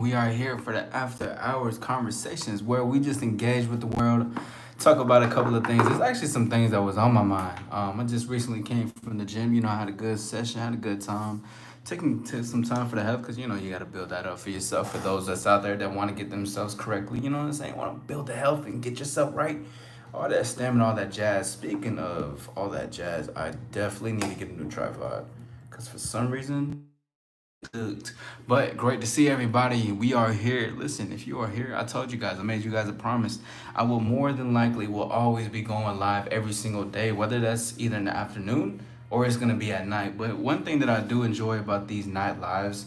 We are here for the after hours conversations where we just engage with the world, talk about a couple of things. There's actually some things that was on my mind. I just recently came from the gym. I had a good session, had a good time. Took some time for the health because you got to build that up for yourself. For those that's out there that want to get themselves correctly, you know what I'm saying? Want to build the health and get yourself right. All that stamina, all that jazz. Speaking of all that jazz, I definitely need to get a new tripod because for some reason cooked. But great to see everybody. We are here. Listen, if you are here, I told you guys, I made you guys a promise. I will more than likely will always be going live every single day, whether that's either in the afternoon or it's gonna be at night. But one thing that I do enjoy about these night lives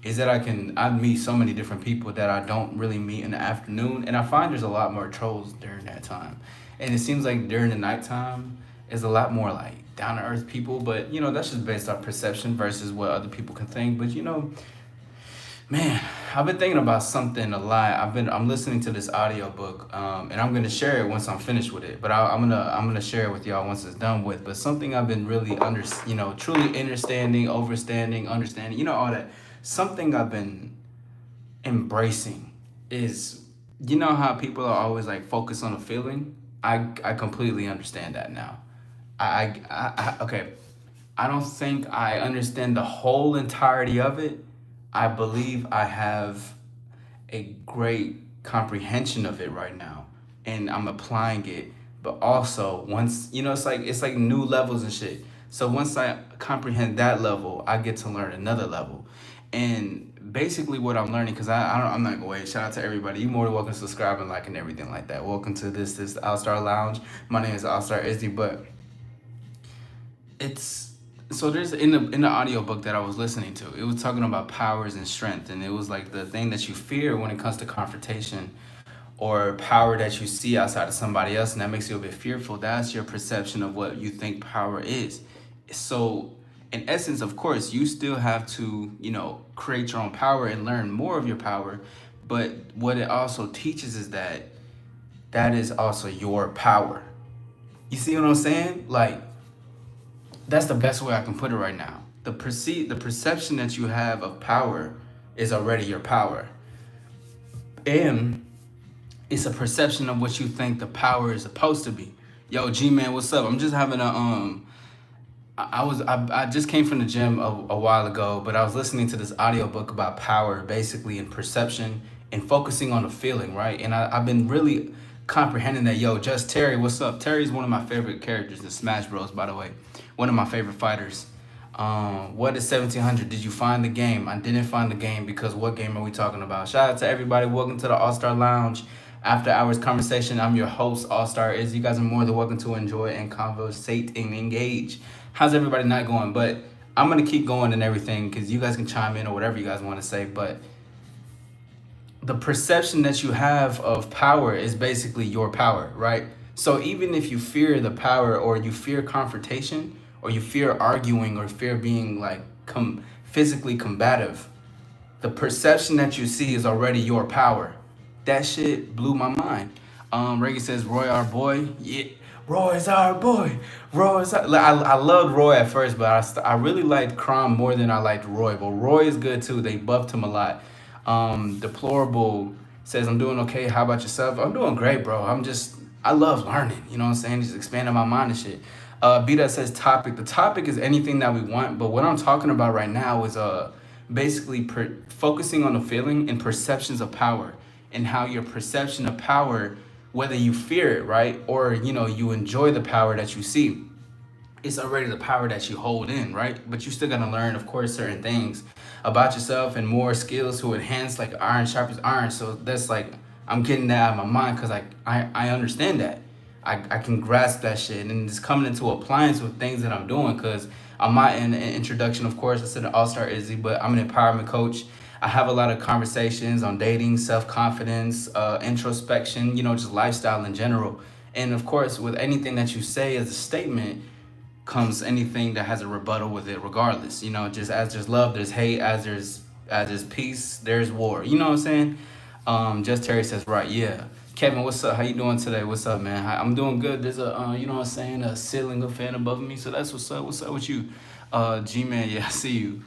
is that I meet so many different people that I don't really meet in the afternoon, and I find there's a lot more trolls during that time. And it seems like during the nighttime is a lot more like down to earth people, but that's just based off perception versus what other people can think. But man, I've been thinking about something a lot. I'm listening to this audiobook, and I'm gonna share it once I'm finished with it. But I'm gonna share it with y'all once it's done with. But something I've been really truly understanding, overstanding, understanding, all that. Something I've been embracing is how people are always like focused on a feeling. I completely understand that now. Okay. I don't think I understand the whole entirety of it. I believe I have a great comprehension of it right now, and I'm applying it. But also, once it's like new levels and shit. So once I comprehend that level, I get to learn another level, and basically what I'm learning, because I'm not gonna wait. Shout out to everybody. You more than welcome to subscribe and like and everything like that. Welcome to this All Star Lounge. My name is All Star Izzy, but it's so there's in the audiobook that I was listening to, it was talking about powers and strength, and it was like the thing that you fear when it comes to confrontation or power that you see outside of somebody else, and that makes you a bit fearful. That's your perception of what you think power is. So in essence, of course, you still have to create your own power and learn more of your power, but what it also teaches is that that is also your power. You see what I'm saying? Like, that's the best way I can put it right now. The perception that you have of power is already your power. And it's a perception of what you think the power is supposed to be. Yo, G man, what's up? I'm just having a I just came from the gym a while ago, but I was listening to this audiobook about power basically and perception and focusing on the feeling, right? And I've been really comprehending that. Yo, Just Terry, what's up? Terry's one of my favorite characters in Smash Bros, by the way. One of my favorite fighters. What is 1700? Did you find the game? I didn't find the game because what game are we talking about? Shout out to everybody. Welcome to the All Star Lounge After Hours Conversation. I'm your host, All Star Is. You guys are more than welcome to enjoy and conversate and engage. How's everybody not going? But I'm gonna keep going and everything because you guys can chime in or whatever you guys want to say. But the perception that you have of power is basically your power, right? So even if you fear the power or you fear confrontation or you fear arguing or fear being like physically combative, the perception that you see is already your power. That shit blew my mind. Reggie says, Roy, our boy. Yeah, Roy is our boy. Roy is our... Like, I loved Roy at first, but I really liked Crom more than I liked Roy. But Roy is good too. They buffed him a lot. Deplorable says, I'm doing okay. How about yourself? I'm doing great, bro. I love learning. You know what I'm saying? Just expanding my mind and shit. Beta says topic. The topic is anything that we want, but what I'm talking about right now is basically focusing on the feeling and perceptions of power and how your perception of power, whether you fear it, right, or you enjoy the power that you see, it's already the power that you hold in, right? But you still gotta learn, of course, certain things about yourself and more skills to enhance, like iron sharpens iron. So that's like I'm getting that out of my mind because I understand that. I can grasp that shit and it's coming into appliance with things that I'm doing because I'm not in an introduction, of course. I said an all-star Izzy, but I'm an empowerment coach. I have a lot of conversations on dating, self-confidence, introspection, just lifestyle in general. And of course, with anything that you say as a statement comes anything that has a rebuttal with it regardless. Just as there's love, there's hate, as there's peace, there's war. You know what I'm saying? Just Terry says, right, yeah. Kevin, what's up? How you doing today? What's up, man? I'm doing good. There's you know what I'm saying, a ceiling of fan above me. So that's what's up. What's up with you? G-Man, yeah, I see you.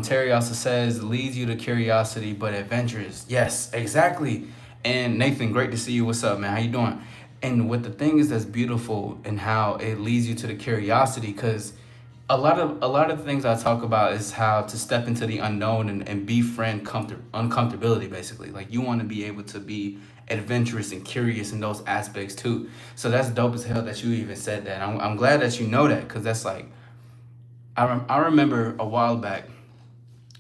Terry also says leads you to curiosity, but adventurous. Yes, exactly. And Nathan, great to see you. What's up, man? How you doing? And what the thing is that's beautiful and how it leads you to the curiosity, because a lot of things I talk about is how to step into the unknown and befriend uncomfortability, basically. Like you want to be able to be adventurous and curious in those aspects too. So that's dope as hell that you even said that. I'm glad that you know that, because that's like I remember a while back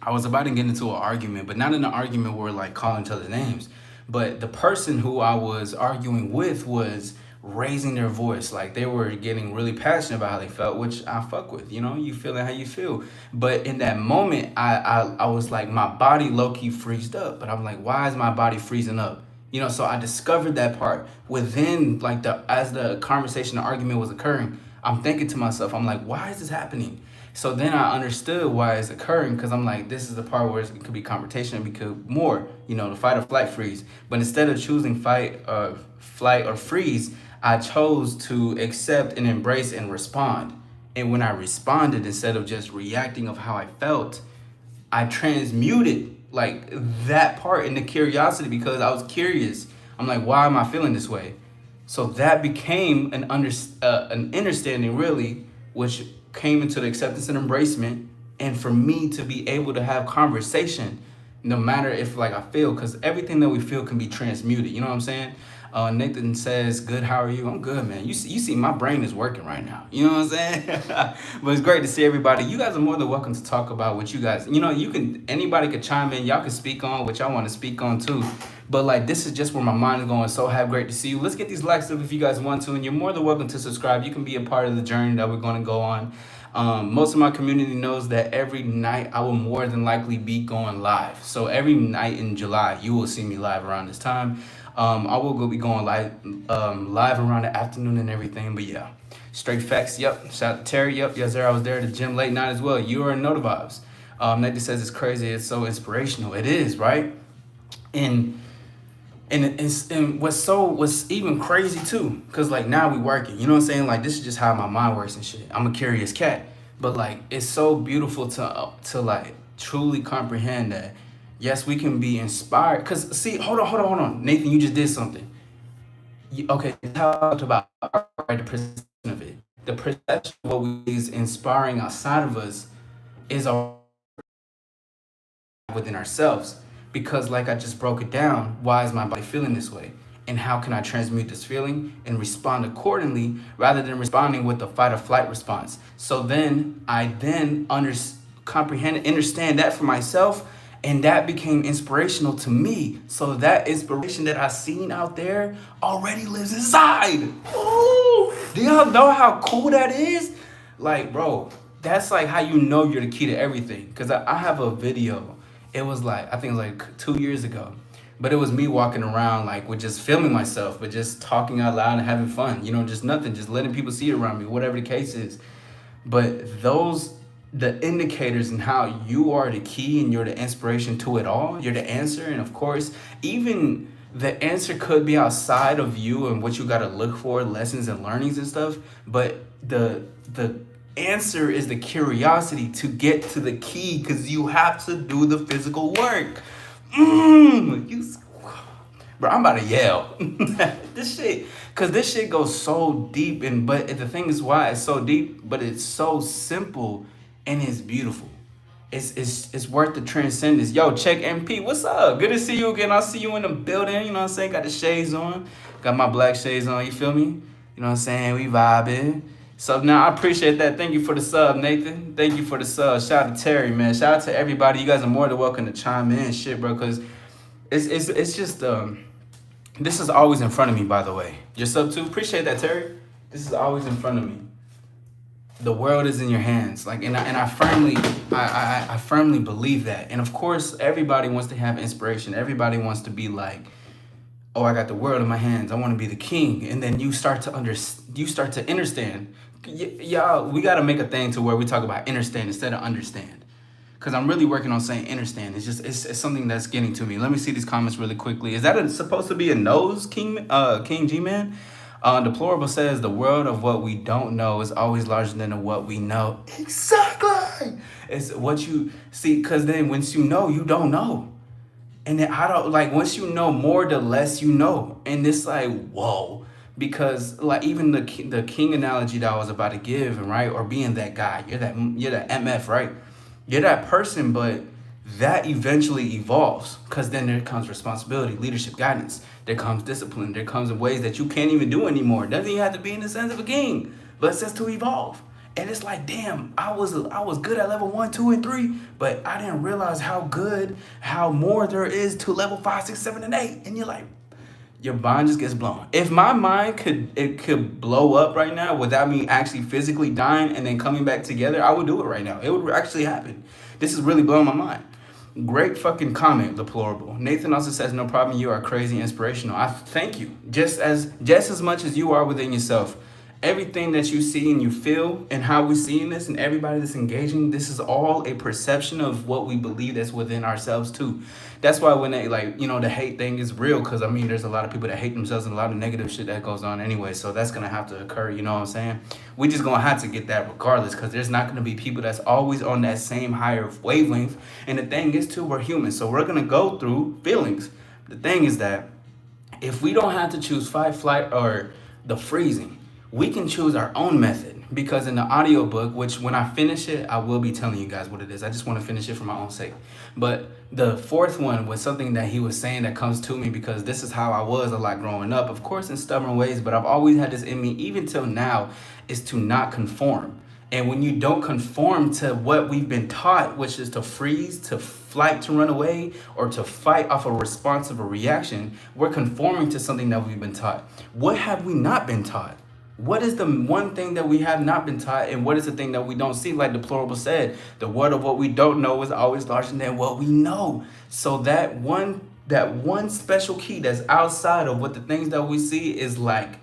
I was about to get into an argument, but not in an argument where like calling each other names. But the person who I was arguing with was raising their voice. Like they were getting really passionate about how they felt, which I fuck with. You know, you feeling how you feel. But in that moment, I was like, my body low key freezed up. But I'm like, why is my body freezing up? You know, so I discovered that part within like as the conversation, the argument was occurring. I'm thinking to myself, I'm like, why is this happening? So then I understood why it's occurring, because I'm like, this is the part where it could be confrontation, it could more, you know, the fight or flight freeze. But instead of choosing fight, flight or freeze, I chose to accept and embrace and respond. And when I responded, instead of just reacting of how I felt, I transmuted like that part into curiosity, because I was curious. I'm like, why am I feeling this way? So that became an understanding, really, which came into the acceptance and embracement, and for me to be able to have conversation, no matter if like I feel, because everything that we feel can be transmuted. You know what I'm saying? Nathan says, "Good. How are you?" I'm good, man. You see, my brain is working right now. You know what I'm saying? But it's great to see everybody. You guys are more than welcome to talk about what you guys. You know, anybody could chime in. Y'all can speak on what y'all want to speak on too. But like, this is just where my mind is going. So have great to see you. Let's get these likes up if you guys want to, and you're more than welcome to subscribe. You can be a part of the journey that we're going to go on. Most of my community knows that every night I will more than likely be going live. So every night in July, you will see me live around this time. I will go be going live around the afternoon and everything. But yeah, straight facts. Yep. Shout out to Terry. Yep. Yes, sir. I was there at the gym late night as well. You already know the vibes. Nathan says it's crazy. It's so inspirational. It is, right? And what's even crazy too, because like now we working, you know what I'm saying? Like this is just how my mind works and shit. I'm a curious cat, but like it's so beautiful to like truly comprehend that yes, we can be inspired. Because see, hold on, Nathan, you just did something. Okay, you talked about the perception of it. The perception of what is inspiring outside of us is within ourselves, because like I just broke it down, why is my body feeling this way, and how can I transmute this feeling and respond accordingly, rather than responding with the fight or flight response. So then I comprehend and understand that for myself, and that became inspirational to me. So that inspiration that I seen out there already lives inside. Ooh, do y'all know how cool that is? Like, bro, that's like how you know you're the key to everything. Because I have a video. It was like, I think it was like 2 years ago. But it was me walking around like with just filming myself, but just talking out loud and having fun. You know, just nothing, just letting people see it around me, whatever the case is. But the indicators and how you are the key and you're the inspiration to it all. You're the answer. And of course, even the answer could be outside of you and what you got to look for, lessons and learnings and stuff. But the answer is the curiosity to get to the key, because you have to do the physical work. Bro, I'm about to yell. This shit goes so deep, but the thing is why it's so deep, but it's so simple and it's beautiful. It's worth the transcendence. Yo, check MP, what's up? Good to see you again. I'll see you in the building. You know what I'm saying? Got the shades on. Got my black shades on. You feel me? You know what I'm saying? We vibing. So now I appreciate that. Thank you for the sub, Nathan. Thank you for the sub. Shout out to Terry, man. Shout out to everybody. You guys are more than welcome to chime in and shit, bro. Because it's just this is always in front of me, by the way. Your sub too. Appreciate that, Terry. This is always in front of me. The world is in your hands. Like, and I firmly believe that. And of course, everybody wants to have inspiration. Everybody wants to be like, oh, I got the world in my hands. I want to be the king. And then you start to understand. Y'all, we got to make a thing to where we talk about understand instead of understand. Because I'm really working on saying understand. It's something that's getting to me. Let me see these comments really quickly. Is that supposed to be a nose, King G-Man? Deplorable says, the world of what we don't know is always larger than what we know. Exactly. right. It's what you see, because then once you know, you don't know. And then I don't like once you know more, the less you know. And it's like, whoa. Because like even the king analogy that I was about to give, right? Or being that guy, you're that MF, right? You're that person, but that eventually evolves because then there comes responsibility, leadership, guidance. There comes discipline. There comes ways that you can't even do anymore. It doesn't even have to be in the sense of a king, but it says to evolve. And it's like, damn, I was good at level 1, 2, and 3, but I didn't realize how more there is to level 5, 6, 7, and 8. And you're like, your mind just gets blown. If my mind could blow up right now without me actually physically dying and then coming back together, I would do it right now. It would actually happen. This is really blowing my mind. Great fucking comment, deplorable. Nathan also says, no problem, you are crazy inspirational. I thank you. Just as much as you are within yourself. Everything that you see and you feel and how we seeing this and everybody that's engaging, this is all a perception of what we believe that's within ourselves too. That's why when they like, the hate thing is real, because I mean there's a lot of people that hate themselves and a lot of negative shit that goes on anyway. So that's gonna have to occur, you know what I'm saying? We just gonna have to get that regardless, because there's not gonna be people that's always on that same higher wavelength. And the thing is too, we're human. So we're gonna go through feelings. The thing is that if we don't have to choose fight, flight, or the freezing, we can choose our own method, because in the audiobook, which when I finish it, I will be telling you guys what it is. I just want to finish it for my own sake. But the fourth one was something that he was saying that comes to me because this is how I was a lot growing up, of course, in stubborn ways, but I've always had this in me, even till now, is to not conform. And when you don't conform to what we've been taught, which is to freeze, to flight, to run away, or to fight off a response of a reaction, we're conforming to something that we've been taught. What have we not been taught? What is the one thing that we have not been taught, and what is the thing that we don't see? Like Deplorable said, the word of what we don't know is always larger than what we know. So that one special key that's outside of what the things that we see is like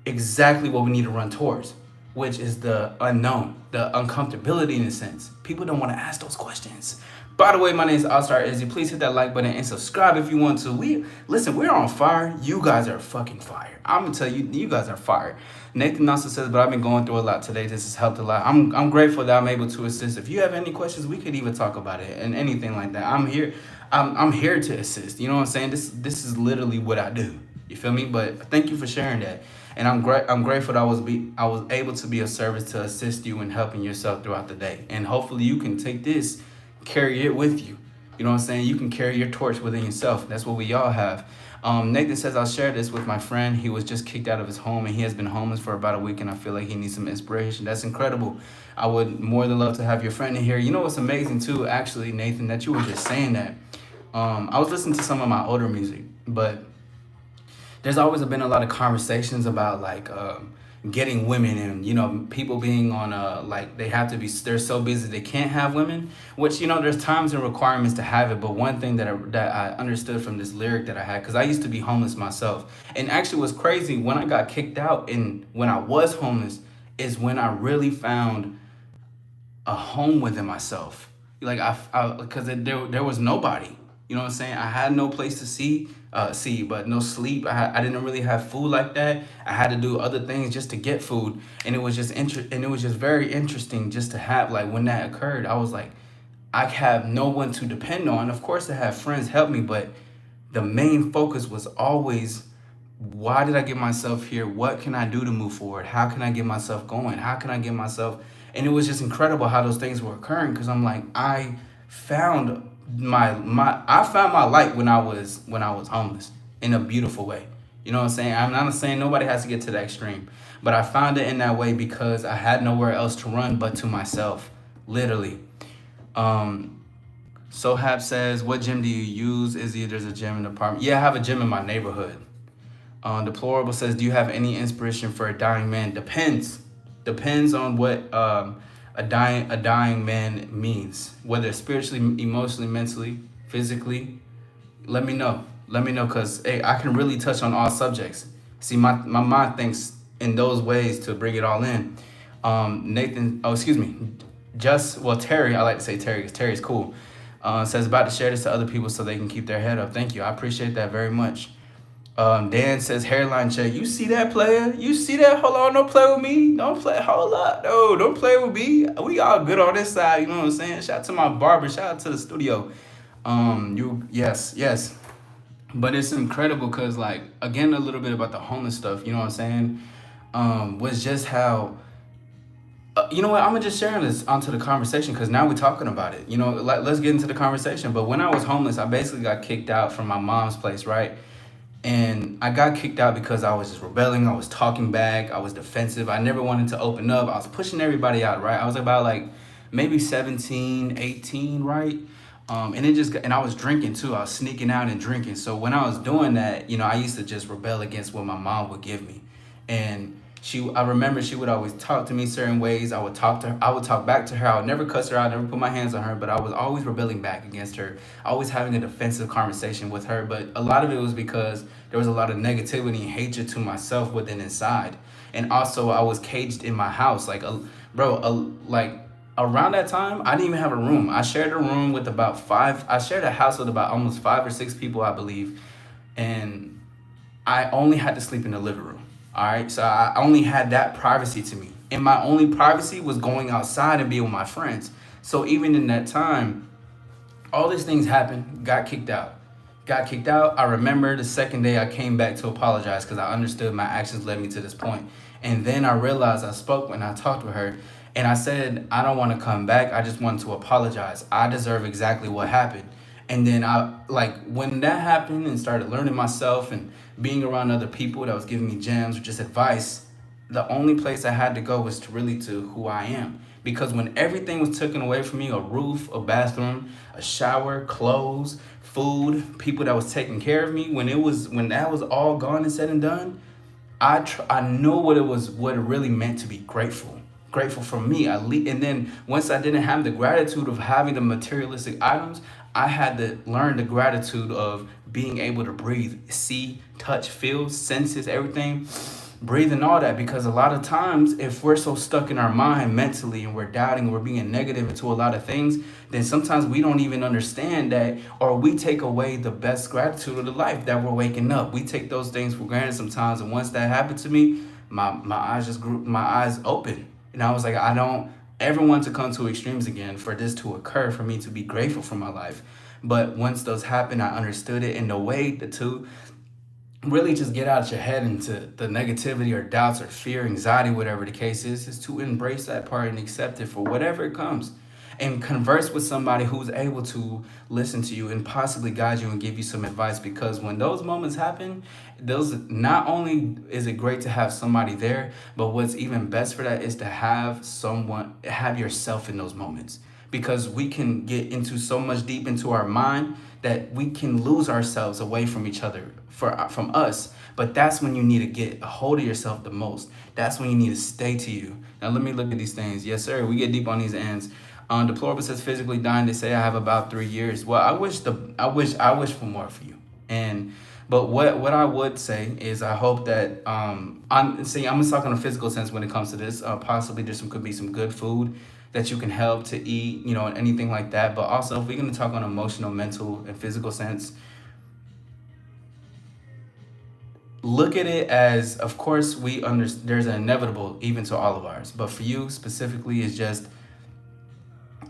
exactly what we need to run towards, which is the unknown, the uncomfortability in a sense. People don't want to ask those questions. By the way, my name is Allstar Izzy. Please hit that like button and subscribe if you want to. We're on fire. You guys are fucking fire. I'm gonna tell you, you guys are fire. Nathan also says, but I've been going through a lot today. This has helped a lot. I'm grateful that I'm able to assist. If you have any questions, we could even talk about it and anything like that. I'm here. I'm here to assist. You know what I'm saying? This is literally what I do. You feel me? But thank you for sharing that. And I'm grateful that I was able to be of service to assist you in helping yourself throughout the day. And hopefully you can take this, carry it with you. You know what I'm saying? You can carry your torch within yourself. That's what we all have. Nathan says, I'll share this with my friend. He was just kicked out of his home and he has been homeless for about a week, and I feel like he needs some inspiration. That's incredible. I would more than love to have your friend in here. You know what's amazing too, actually, Nathan, that you were just saying that. I was listening to some of my older music, but there's always been a lot of conversations about like getting women, and people being on like they're so busy they can't have women, which there's times and requirements to have it. But one thing that I understood from this lyric that I had, because I used to be homeless myself, and actually was crazy when I got kicked out and when I was homeless is when I really found a home within myself. Like because there was nobody. You know what I'm saying? I had no place to see, but no sleep. I didn't really have food like that. I had to do other things just to get food, and it was just very interesting just to have, like, when that occurred, I was like, I have no one to depend on. Of course, I have friends help me, but the main focus was always, why did I get myself here? What can I do to move forward? How can I get myself going? How can I get myself? And it was just incredible how those things were occurring, because I'm like, I found my light when I was homeless in a beautiful way. You know what I'm saying? I'm not saying nobody has to get to that extreme, but I found it in that way because I had nowhere else to run but to myself, literally. Sohab says, what gym do you use? Izzy, there's a gym in the apartment. Yeah, I have a gym in my neighborhood. Deplorable says, do you have any inspiration for a dying man? Depends on what a dying man means, whether spiritually, emotionally, mentally, physically. Let me know, because I can really touch on all subjects. See, my mind thinks in those ways to bring it all in. Terry, I like to say Terry because Terry's cool, says, about to share this to other people so they can keep their head up. Thank you, I appreciate that very much. Dan says hairline check. You see that, player? You see that? Hold on, don't play with me. Don't play. Hold up, no, don't play with me. We all good on this side. You know what I'm saying? Shout out to my barber. Shout out to the studio. You yes, yes. But it's incredible because, like, again, a little bit about the homeless stuff. You know what I'm saying? Was just how you know what? I'm gonna just share this onto the conversation because now we're talking about it. You know, let's get into the conversation. But when I was homeless, I basically got kicked out from my mom's place, right? And I got kicked out because I was just rebelling. I was talking back. I was defensive. I never wanted to open up. I was pushing everybody out, right? I was about like maybe 17, 18, right? And it just and I was drinking too. I was sneaking out and drinking. So when I was doing that, I used to just rebel against what my mom would give me. And I remember she would always talk to me certain ways. I would talk to her. I would talk back to her. I would never cuss her out, never put my hands on her, but I was always rebelling back against her, always having a defensive conversation with her. But a lot of it was because there was a lot of negativity and hatred to myself within inside. And also I was caged in my house. Like, like around that time, I didn't even have a room. I shared a room with about five. I shared a house with about almost 5 or 6 people, I believe. And I only had to sleep in the living room. All right. So I only had that privacy to me. And my only privacy was going outside and being with my friends. So even in that time, all these things happened, got kicked out. Got kicked out. I remember the second day I came back to apologize because I understood my actions led me to this point. And then I realized I spoke when I talked with her and I said, I don't want to come back. I just wanted to apologize. I deserve exactly what happened. And then when that happened and started learning myself and being around other people that was giving me gems or just advice, the only place I had to go was to who I am. Because when everything was taken away from me, a roof, a bathroom, a shower, clothes, food, people that was taking care of me, when that was all gone and said and done, I know what it really meant to be grateful for me. And then once I didn't have the gratitude of having the materialistic items, I had to learn the gratitude of being able to breathe, see, touch, feel, senses, everything, breathe and all that. Because a lot of times, if we're so stuck in our mind mentally and we're doubting, we're being negative into a lot of things, then sometimes we don't even understand that, or we take away the best gratitude of the life that we're waking up. We take those things for granted sometimes. And once that happened to me, my eyes just grew, my eyes opened. And I was like, I don't ever want to come to extremes again for this to occur, for me to be grateful for my life. But once those happened, I understood it. And the way to really just get out of your head into the negativity or doubts or fear, anxiety, whatever the case is to embrace that part and accept it for whatever it comes. And converse with somebody who's able to listen to you and possibly guide you and give you some advice. Because when those moments happen, those not only is it great to have somebody there, but what's even best for that is to have yourself in those moments. Because we can get into so much deep into our mind that we can lose ourselves away from each other, from us. But that's when you need to get a hold of yourself the most. That's when you need to stay to you. Now let me look at these things. Yes, sir. We get deep on these ends. Deplorable says physically dying. They say I have about 3 years. Well, I wish for more for you. But what I would say is I hope that I'm just talking in a physical sense when it comes to this. Possibly could be some good food that you can help to eat, and anything like that. But also, if we're going to talk on emotional, mental, and physical sense, look at it as, of course, there's an inevitable even to all of ours. But for you specifically, it's just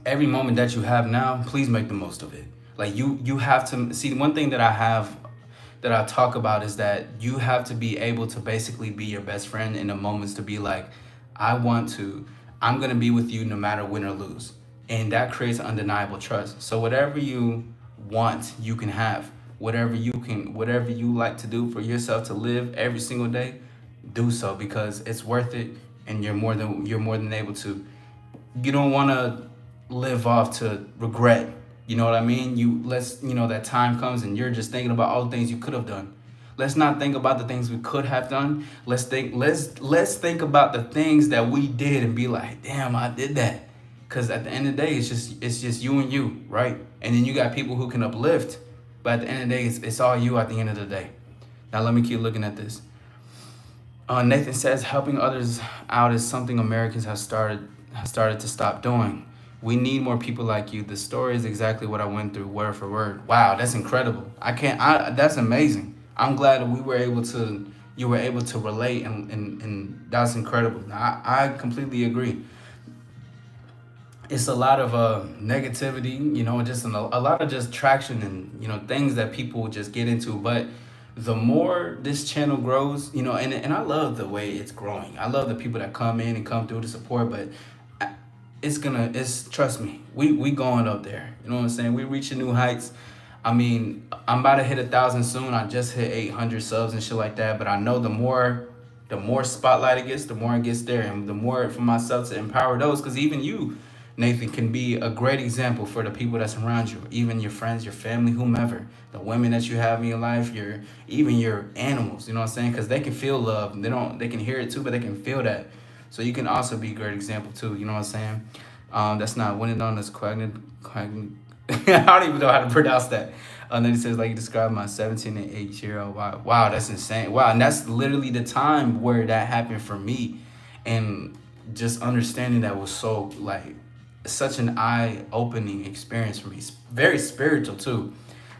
every moment that you have now, please make the most of it. Like you have to see, one thing that I talk about is that you have to be able to basically be your best friend in the moments, to be like, I'm going to be with you no matter win or lose. And that creates undeniable trust. So whatever you want, you can have. Whatever you like to do for yourself to live every single day, do so, because it's worth it. And you're more than able to. You don't want to live off to regret. You know what I mean? That time comes and you're just thinking about all the things you could have done. Let's not think about the things we could have done. Let's think about the things that we did and be like, damn, I did that. Because at the end of the day, it's just you and you, right? And then you got people who can uplift, but at the end of the day, it's all you at the end of the day. Now let me keep looking at this. Nathan says helping others out is something Americans have started to stop doing. We need more people like you. The story is exactly what I went through, word for word. Wow, that's incredible. That's amazing. I'm glad that we were able to, you were able to relate, and that's incredible. I completely agree. It's a lot of negativity, just a lot of just traction and things that people just get into. But the more this channel grows, and I love the way it's growing. I love the people that come in and come through to support. But it's trust me, we going up there. You know what I'm saying? We reaching new heights. I mean, I'm about to hit 1,000 soon. I just hit 800 subs and shit like that. But I know the more spotlight it gets, the more it gets there, and the more for myself to empower those. Because even you, Nathan, can be a great example for the people that's around you, even your friends, your family, whomever, the women that you have in your life, even your animals. You know what I'm saying? Because they can feel love. They can hear it too, but they can feel that. So you can also be a great example too. You know what I'm saying? That's not winning on this quagn. I don't even know how to pronounce that. And then he says, like you described my 17 and 8-year-old. Wow, wow, that's insane. Wow, and that's literally the time where that happened for me, and just understanding that was so like such an eye-opening experience for me. It's very spiritual too,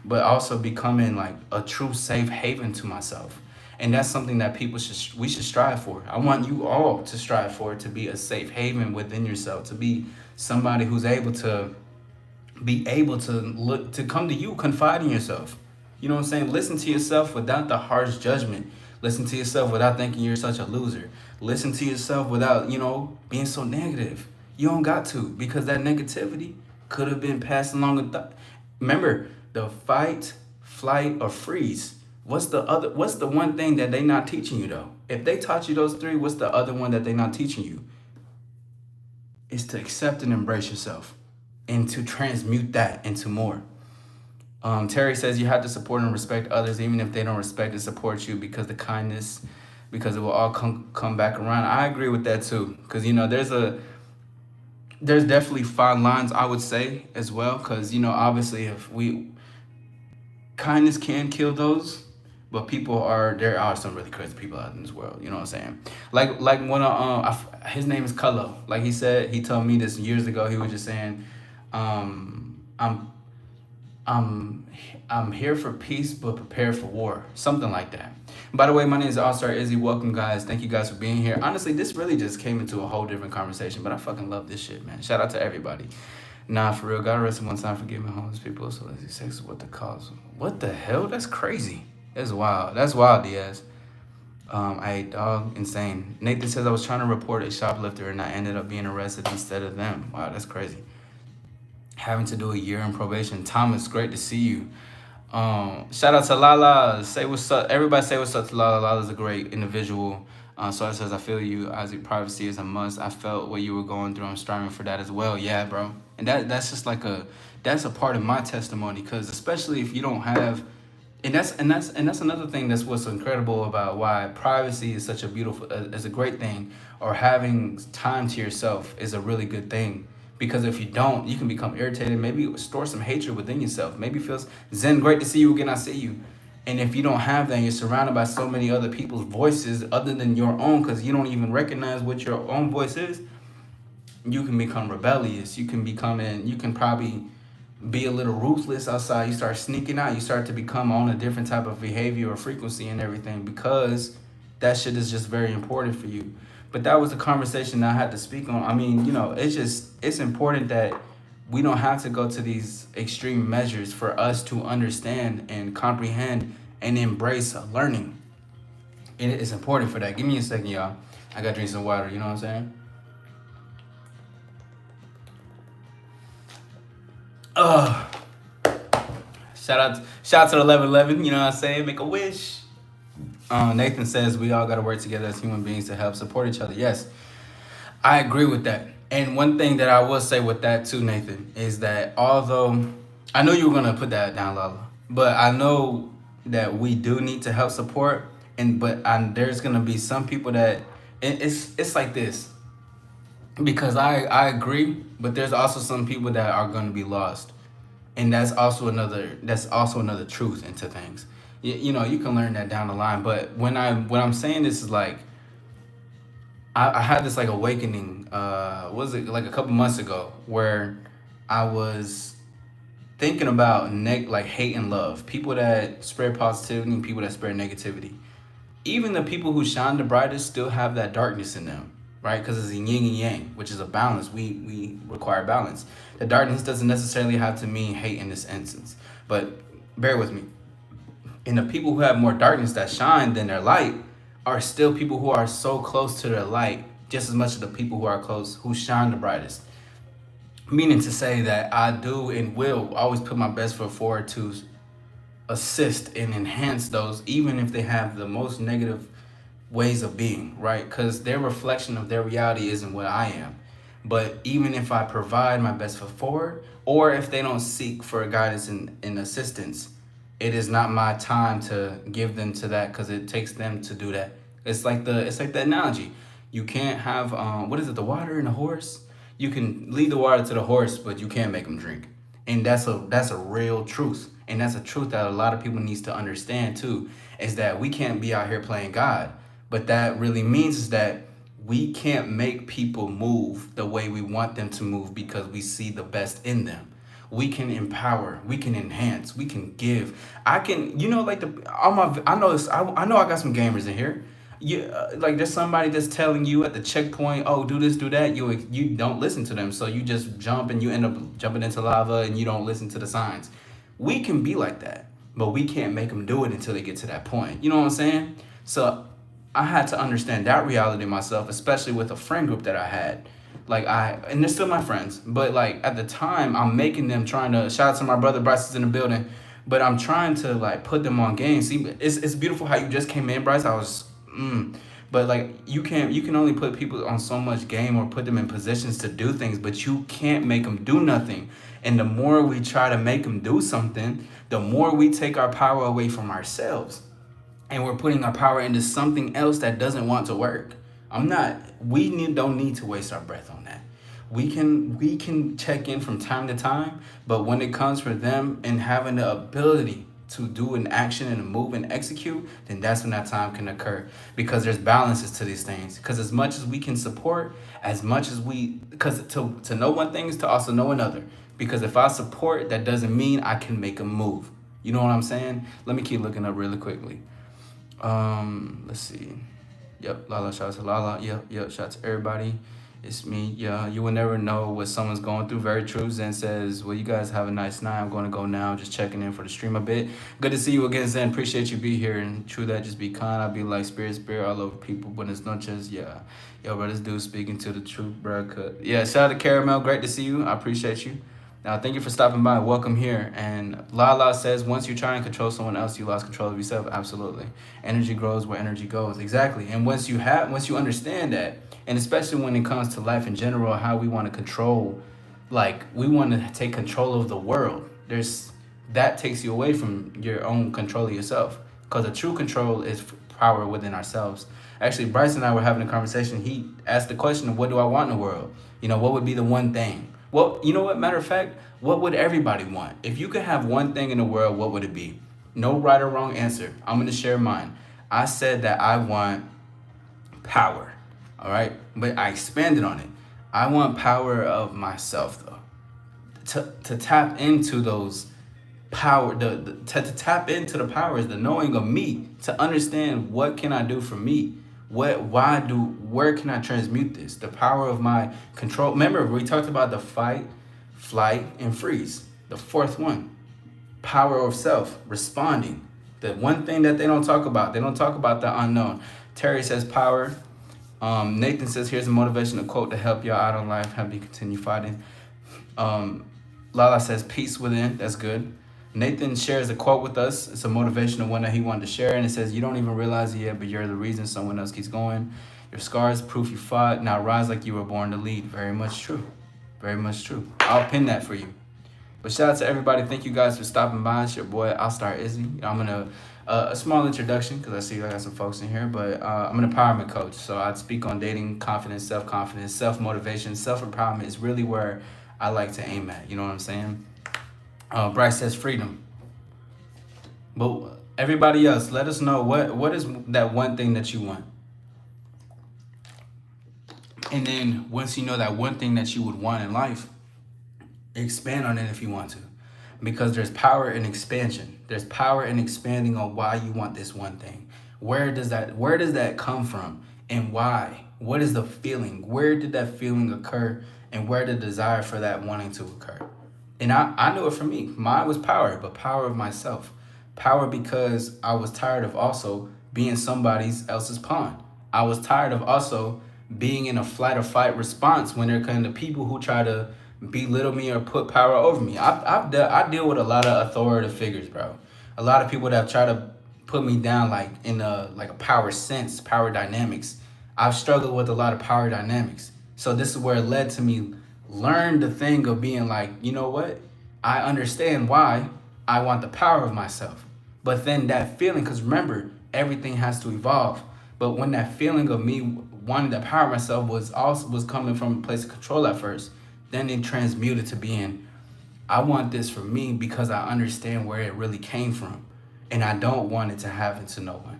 but also becoming like a true safe haven to myself. And that's something that we should strive for. I want you all to strive for, to be a safe haven within yourself, to be somebody who's able to look to come to you, confide in yourself. You know what I'm saying? Listen to yourself without the harsh judgment. Listen to yourself without thinking you're such a loser. Listen to yourself without, being so negative. You don't got to, because that negativity could have been passed along with remember, the fight, flight, or freeze. What's the one thing that they not teaching you though? If they taught you those three, what's the other one that they not teaching you? Is to accept and embrace yourself, and to transmute that into more. Terry says you have to support and respect others, even if they don't respect and support you, because it will all come back around. I agree with that too, because there's definitely fine lines, I would say, as well, because obviously, if we kindness can kill those, but there are some really crazy people out in this world. You know what I'm saying? Like when his name is Cullo. Like he told me this years ago. He was just saying, I'm I'm I'm here for peace, but prepared for war. Something like that. By the way, my name is All Star Izzy. Welcome, guys. Thank you guys for being here. Honestly, this really just came into a whole different conversation, but I fucking love this shit, man. Shout out to everybody. Nah, for real. God rest him one time for giving homeless people so lazy sex is what the cause. What the hell? That's crazy. That's wild. That's wild, Diaz. I dog insane. Nathan says I was trying to report a shoplifter and I ended up being arrested instead of them. Wow, that's crazy. Having to do a year in probation. Thomas, great to see you. Shout out to Lala. Say what's up. Everybody say what's up to Lala. Lala's a great individual. So it says, I feel you. Isaac, privacy is a must. I felt what you were going through. I'm striving for that as well. Yeah, bro. And that's just like that's a part of my testimony, because especially if you don't have, and that's another thing that's what's incredible about why privacy is such a beautiful, is a great thing, or having time to yourself is a really good thing. Because if you don't, you can become irritated, maybe store some hatred within yourself. Maybe feels Zen, great to see you again. I see you. And if you don't have that, and you're surrounded by so many other people's voices other than your own, because you don't even recognize what your own voice is, you can become rebellious. You can probably be a little ruthless outside. You start sneaking out. You start to become on a different type of behavior or frequency and everything, because that shit is just very important for you. But that was the conversation I had to speak on. I mean, it's important that we don't have to go to these extreme measures for us to understand and comprehend and embrace learning. It is important for that. Give me a second, y'all. I gotta drink some water, you know what I'm saying? Shout out to the 1111, you know what I'm saying? Make a wish. Nathan says we all gotta work together as human beings to help support each other. Yes, I agree with that. And one thing that I will say with that too, Nathan, is that although I know you were gonna put that down, Lala, but I know that we do need to help support, there's gonna be some people that it's like this, because I agree, but there's also some people that are gonna be lost, and that's also another truth into things. You can learn that down the line, but when I'm saying this is like I had this like awakening. Was it like a couple months ago where I was thinking about like hate and love, people that spread positivity and people that spread negativity. Even the people who shine the brightest still have that darkness in them, right? Because it's a yin and yang, which is a balance. We require balance. The darkness doesn't necessarily have to mean hate in this instance, but bear with me. And the people who have more darkness that shine than their light are still people who are so close to their light, just as much as the people who are close, who shine the brightest. Meaning to say that I do and will always put my best foot forward to assist and enhance those, even if they have the most negative ways of being, right? Because their reflection of their reality isn't what I am. But even if I provide my best foot forward, or if they don't seek for guidance and assistance, it is not my time to give them to that, because it takes them to do that. It's like the analogy. You can't have what is it, the water in a horse? You can lead the water to the horse, but you can't make them drink. And that's a real truth. And that's a truth that a lot of people needs to understand too, is that we can't be out here playing God. But that really means is that we can't make people move the way we want them to move because we see the best in them. We can empower, we can enhance, we can give. I can, like all my, I know this, I know I got some gamers in here. Like there's somebody that's telling you at the checkpoint, oh, do this, do that. You don't listen to them, so you just jump and you end up jumping into lava and you don't listen to the signs. We can be like that, but we can't make them do it until they get to that point. You know what I'm saying? So I had to understand that reality myself, especially with a friend group that I had. And they're still my friends, but like at the time, I'm making them, trying to shout out to my brother Bryce is in the building, but I'm trying to like put them on game. See, it's beautiful how you just came in, Bryce. I was, but like you can only put people on so much game or put them in positions to do things, but you can't make them do nothing. And the more we try to make them do something, the more we take our power away from ourselves, and we're putting our power into something else that doesn't want to work. Don't need to waste our breath on that. We can check in from time to time, but when it comes for them and having the ability to do an action and a move and execute, then that's when that time can occur, because there's balances to these things. Because as much as we can support, as much as because to know one thing is to also know another. Because if I support, that doesn't mean I can make a move. You know what I'm saying? Let me keep looking up really quickly. Let's see. Yep, Lala, shout out to Lala. Yep, shout out to everybody. It's me. Yeah, you will never know what someone's going through. Very true. Zen says, well, you guys have a nice night. I'm going to go now. Just checking in for the stream a bit. Good to see you again, Zen. Appreciate you be here. And true that, just be kind. I'll be like spirit all over people. Buenas noches. Yeah. Yo, bro, this dude speaking to the truth, bro. Yeah, shout out to Caramel. Great to see you. I appreciate you. Now, thank you for stopping by. Welcome here. And Lala says, once you try and control someone else, you lost control of yourself. Absolutely. Energy grows where energy goes. Exactly. And once you understand that, and especially when it comes to life in general, how we want to control, like we want to take control of the world. That takes you away from your own control of yourself. Because the true control is power within ourselves. Actually, Bryce and I were having a conversation. He asked the question of, what do I want in the world? What would be the one thing? Well, you know what? Matter of fact, what would everybody want? If you could have one thing in the world, what would it be? No right or wrong answer. I'm going to share mine. I said that I want power. All right. But I expanded on it. I want power of myself, though. To tap into those power, to tap into the powers, the knowing of me, to understand what can I do for me. Where can I transmute this? The power of my control. Remember, we talked about the fight, flight, and freeze. The fourth one, power of self, responding. The one thing that they don't talk about the unknown. Terry says power. Nathan says, here's a motivational quote to help y'all out in life. Help you continue fighting. Lala says, peace within. That's good. Nathan shares a quote with us. It's a motivational one that he wanted to share. And it says, you don't even realize it yet, but you're the reason someone else keeps going. Your scars, proof you fought. Now rise like you were born to lead. Very much true. Very much true. I'll pin that for you. But shout out to everybody. Thank you guys for stopping by. It's your boy, I'll Start Izzy. I'm going to, a small introduction, because I see I got some folks in here, but I'm an empowerment coach. So I speak on dating, confidence, self-motivation. Self-empowerment is really where I like to aim at. You know what I'm saying? Bryce says freedom. But everybody else, let us know what is that one thing that you want. And then once you know that one thing that you would want in life, expand on it if you want to. Because there's power in expansion. There's power in expanding on why you want this one thing. Where does that come from and why? What is the feeling? Where did that feeling occur and where did the desire for that wanting to occur? And I knew it for me. Mine was power, but power of myself. Power because I was tired of also being somebody else's pawn. I was tired of also being in a flight or fight response when there come to people who try to belittle me or put power over me. I deal with a lot of authoritative figures, bro. A lot of people that try to put me down like in a power sense, power dynamics. I've struggled with a lot of power dynamics. So this is where it led to me learn the thing of being like, you know what? I understand why I want the power of myself. But then that feeling, because remember, everything has to evolve. But when that feeling of me wanting to power myself was coming from a place of control at first, then it transmuted to being, I want this for me because I understand where it really came from. And I don't want it to happen to no one.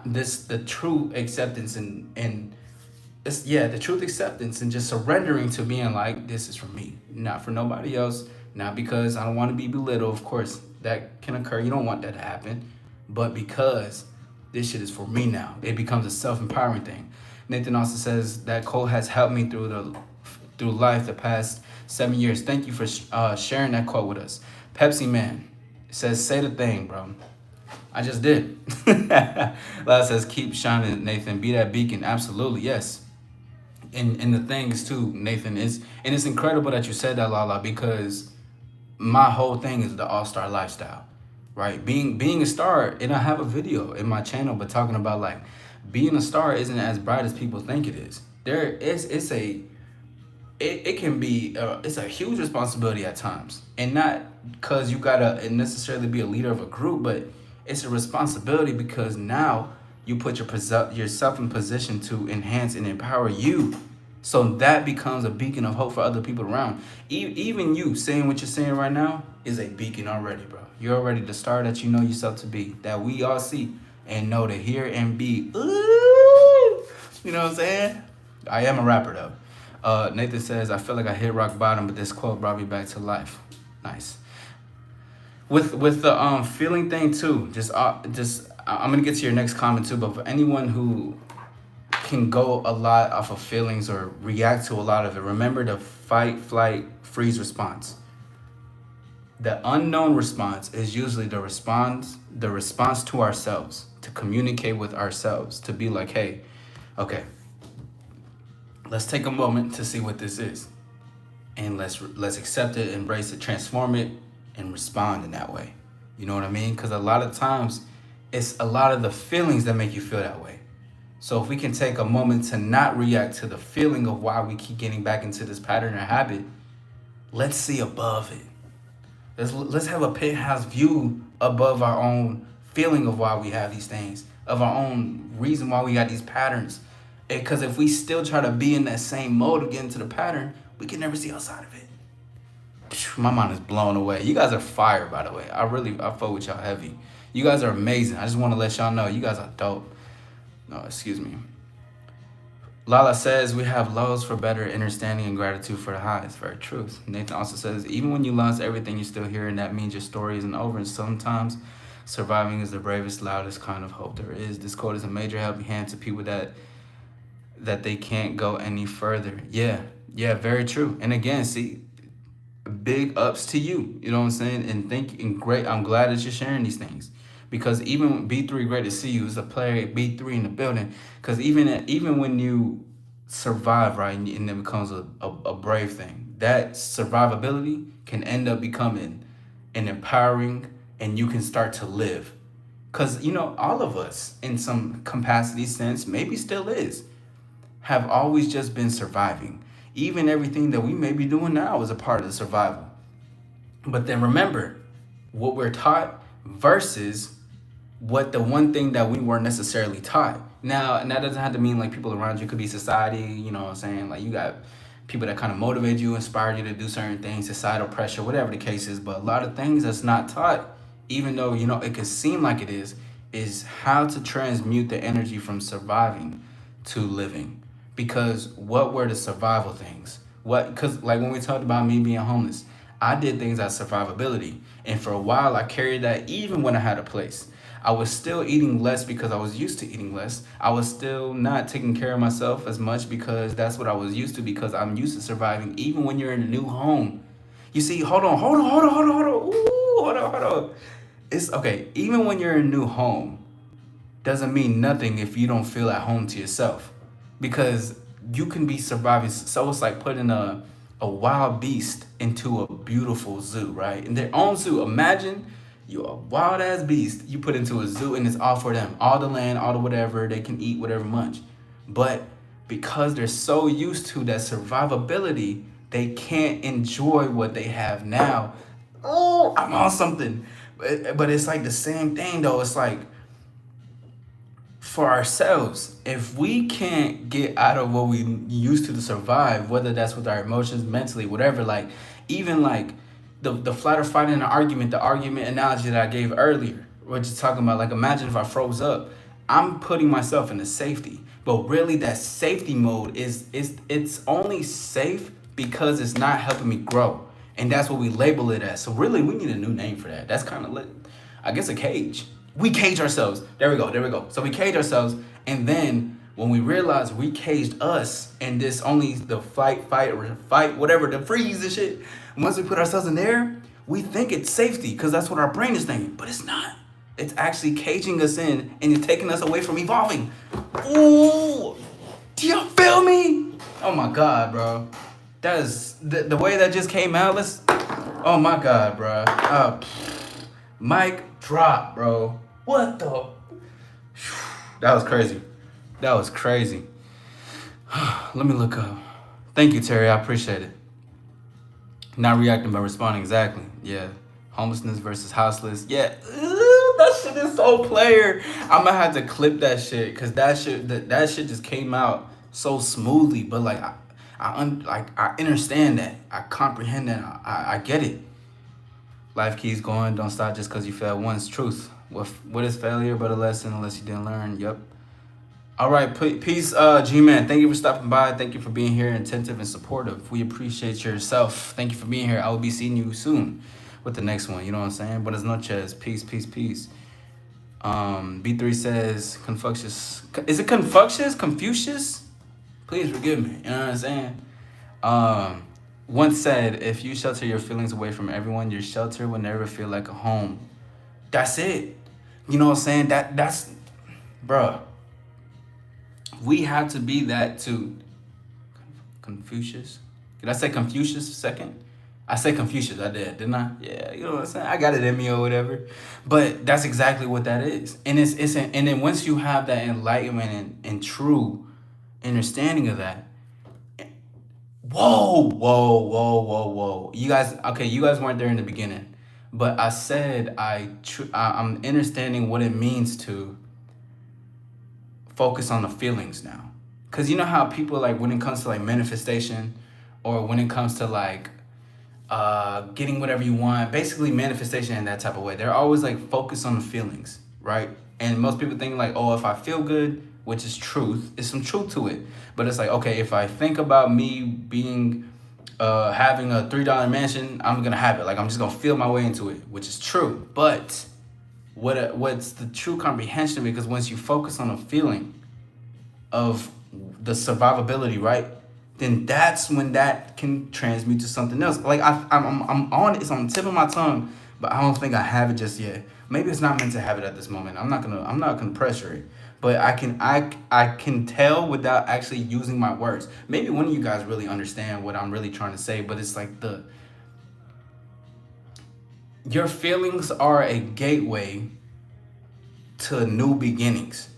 The true acceptance and it's, yeah, the truth acceptance and just surrendering to being like, this is for me, not for nobody else. Not because I don't want to be belittled, of course that can occur, you don't want that to happen, but because this shit is for me now, it becomes a self-empowering thing. Nathan also says that quote has helped me through life the past 7 years. Thank you for sharing that quote with us. Pepsi Man says, say the thing, bro. I just did. Lala says, keep shining, Nathan. Be that beacon. Absolutely, yes. And the thing is too, Nathan, is and it's incredible that you said that, Lala, because my whole thing is the all-star lifestyle, right? Being a star, and I have a video in my channel, but talking about like being a star isn't as bright as people think it is. It can be it's a huge responsibility at times, and not because you gotta necessarily be a leader of a group, but it's a responsibility because now you put yourself in position to enhance and empower you, so that becomes a beacon of hope for other people around. Even you saying what you're saying right now is a beacon already, bro. You're already the star that you know yourself to be, that we all see and know to hear and be. Ooh, you know what I'm saying? I am a rapper though. Nathan says, I feel like I hit rock bottom, but this quote brought me back to life. Nice. With the feeling thing too, just I'm gonna get to your next comment too, but for anyone who can go a lot off of feelings or react to a lot of it, remember the fight, flight, freeze response. The unknown response is usually the response to ourselves, to communicate with ourselves, to be like, hey, okay, let's take a moment to see what this is, and let's accept it, embrace it, transform it, and respond in that way. You know what I mean? Because a lot of times it's a lot of the feelings that make you feel that way. So if we can take a moment to not react to the feeling of why we keep getting back into this pattern or habit, let's see above it. Let's have a penthouse view above our own feeling of why we have these things, of our own reason why we got these patterns. Because if we still try to be in that same mode of getting to the pattern, we can never see outside of it. My mind is blown away. You guys are fire, by the way. I fuck with y'all heavy. You guys are amazing. I just want to let y'all know you guys are dope. No, excuse me. Lala says we have lows for better understanding and gratitude for the highs. Very truth. Nathan also says even when you lost everything, you're still here, and that means your story isn't over. And sometimes surviving is the bravest, loudest kind of hope there is. This quote is a major helping hand to people that they can't go any further. Yeah, very true. And again, see, big ups to you. You know what I'm saying? And great. I'm glad that you're sharing these things. Because even B3, great to see you. It's a player B3 in the building. Because even when you survive, right, and it becomes a brave thing, that survivability can end up becoming an empowering, and you can start to live. Because, you know, all of us in some capacity sense, maybe still is, have always just been surviving. Even everything that we may be doing now is a part of the survival. But then remember what we're taught versus what the one thing that we weren't necessarily taught. Now, and that doesn't have to mean like people around you. Could be society, you know what I'm saying? Like you got people that kind of motivate you, inspire you to do certain things, societal pressure, whatever the case is. But a lot of things that's not taught, even though, you know, it could seem like it is how to transmute the energy from surviving to living. Because what were the survival things? Because like when we talked about me being homeless, I did things out of survivability. And for a while, I carried that even when I had a place. I was still eating less because I was used to eating less. I was still not taking care of myself as much because that's what I was used to, because I'm used to surviving even when you're in a new home. You see, hold on. It's okay. Even when you're in a new home, doesn't mean nothing if you don't feel at home to yourself, because you can be surviving. So it's like putting a wild beast into a beautiful zoo, right? In their own zoo. Imagine you a wild ass beast you put into a zoo, and it's all for them, all the land, all the whatever, they can eat whatever much. But because they're so used to that survivability, they can't enjoy what they have now. Oh, I'm on something. But it's like the same thing though. It's like, for ourselves, if we can't get out of what we used to survive, whether that's with our emotions, mentally, whatever, like even like the flight or fight in an argument, the argument analogy that I gave earlier, we're just talking about, like, imagine if I froze up. I'm putting myself into safety, but really that safety mode is it's only safe because it's not helping me grow, and that's what we label it as. So really, we need a new name for that. That's kind of lit. I guess a cage. We cage ourselves. There we go. So we cage ourselves, and then when we realize we caged us, and this only the fight, or fight, whatever, the freeze and shit. Once we put ourselves in there, we think it's safety because that's what our brain is thinking, but it's not. It's actually caging us in, and it's taking us away from evolving. Ooh, do you feel me? Oh my God, bro. That is the way that just came out. Oh my God, bro. Mic drop, bro. What the? That was crazy. That was crazy. Let me look up. Thank you, Terry. I appreciate it. Not reacting, but responding. Exactly. Yeah. Homelessness versus houseless. Yeah. That shit is so player. I'm gonna have to clip that shit because that shit just came out so smoothly. But like, I understand that. I comprehend that. I get it. Life keeps going. Don't stop just because you failed once. Truth. What is failure but a lesson unless you didn't learn? Yep. All right. Peace, G-Man. Thank you for stopping by. Thank you for being here, attentive and supportive. We appreciate yourself. Thank you for being here. I will be seeing you soon with the next one. You know what I'm saying? Buenas noches. Peace, peace, peace. B3 says Confucius. Is it Confucius? Confucius? Please forgive me. You know what I'm saying? Once said, if you shelter your feelings away from everyone, your shelter will never feel like a home. That's it. You know what I'm saying? That's, bruh. We have to be that too. Confucius? Did I say Confucius a second? I said Confucius, I did, didn't I? Yeah, you know what I'm saying? I got it in me or whatever. But that's exactly what that is. And and then once you have that enlightenment and true understanding of that, whoa. You guys weren't there in the beginning. But I said I'm understanding what it means to focus on the feelings now. Cause you know how people, like, when it comes to like manifestation, or when it comes to like getting whatever you want, basically manifestation in that type of way, they're always like focused on the feelings, right? And most people think like, oh, if I feel good, which is truth, there's some truth to it. But it's like, okay, if I think about me being having a $3 mansion, I'm gonna have it. Like, I'm just gonna feel my way into it, which is true. But what's the true comprehension? Because once you focus on a feeling of the survivability, right? Then that's when that can transmute to something else. Like, I'm on it. It's on the tip of my tongue, but I don't think I have it just yet. Maybe it's not meant to have it at this moment. I'm not gonna pressure it, but I can tell without actually using my words. Maybe one of you guys really understand what I'm really trying to say, but it's like your feelings are a gateway to new beginnings,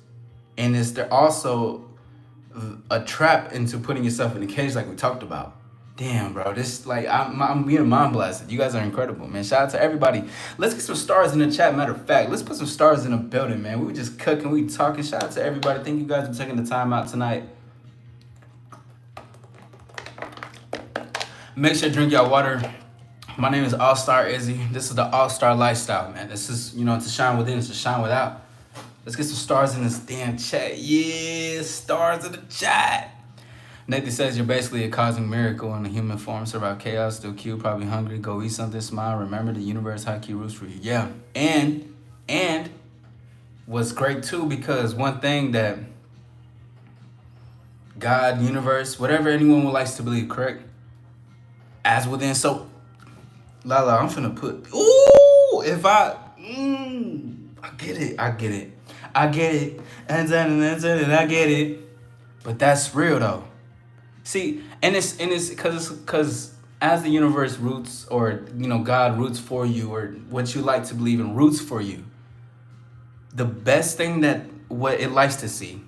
and they're also a trap into putting yourself in a cage, like we talked about. Damn, bro, this, like, I'm being mind blasted. You guys are incredible, man. Shout out to everybody. Let's get some stars in the chat. Matter of fact, let's put some stars in the building, man. We were just cooking, we talking. Shout out to everybody. Thank you guys for taking the time out tonight. Make sure to drink your water. My name is All Star Izzy. This is the All Star lifestyle, man. This is, to shine within, it's to shine without. Let's get some stars in this damn chat. Yeah, stars in the chat. Nathan says you're basically a cosmic miracle in a human form. Survive chaos, still cute, probably hungry. Go eat something, smile. Remember the universe high key roots for you. Yeah, and was great too because one thing that God, universe, whatever anyone would likes to believe, correct? As within, so Lala, I'm finna put. Ooh, if I get it, and I get it. But that's real though. See, and it's because as the universe roots, or God roots for you, or what you like to believe in roots for you. The best thing that what it likes to see,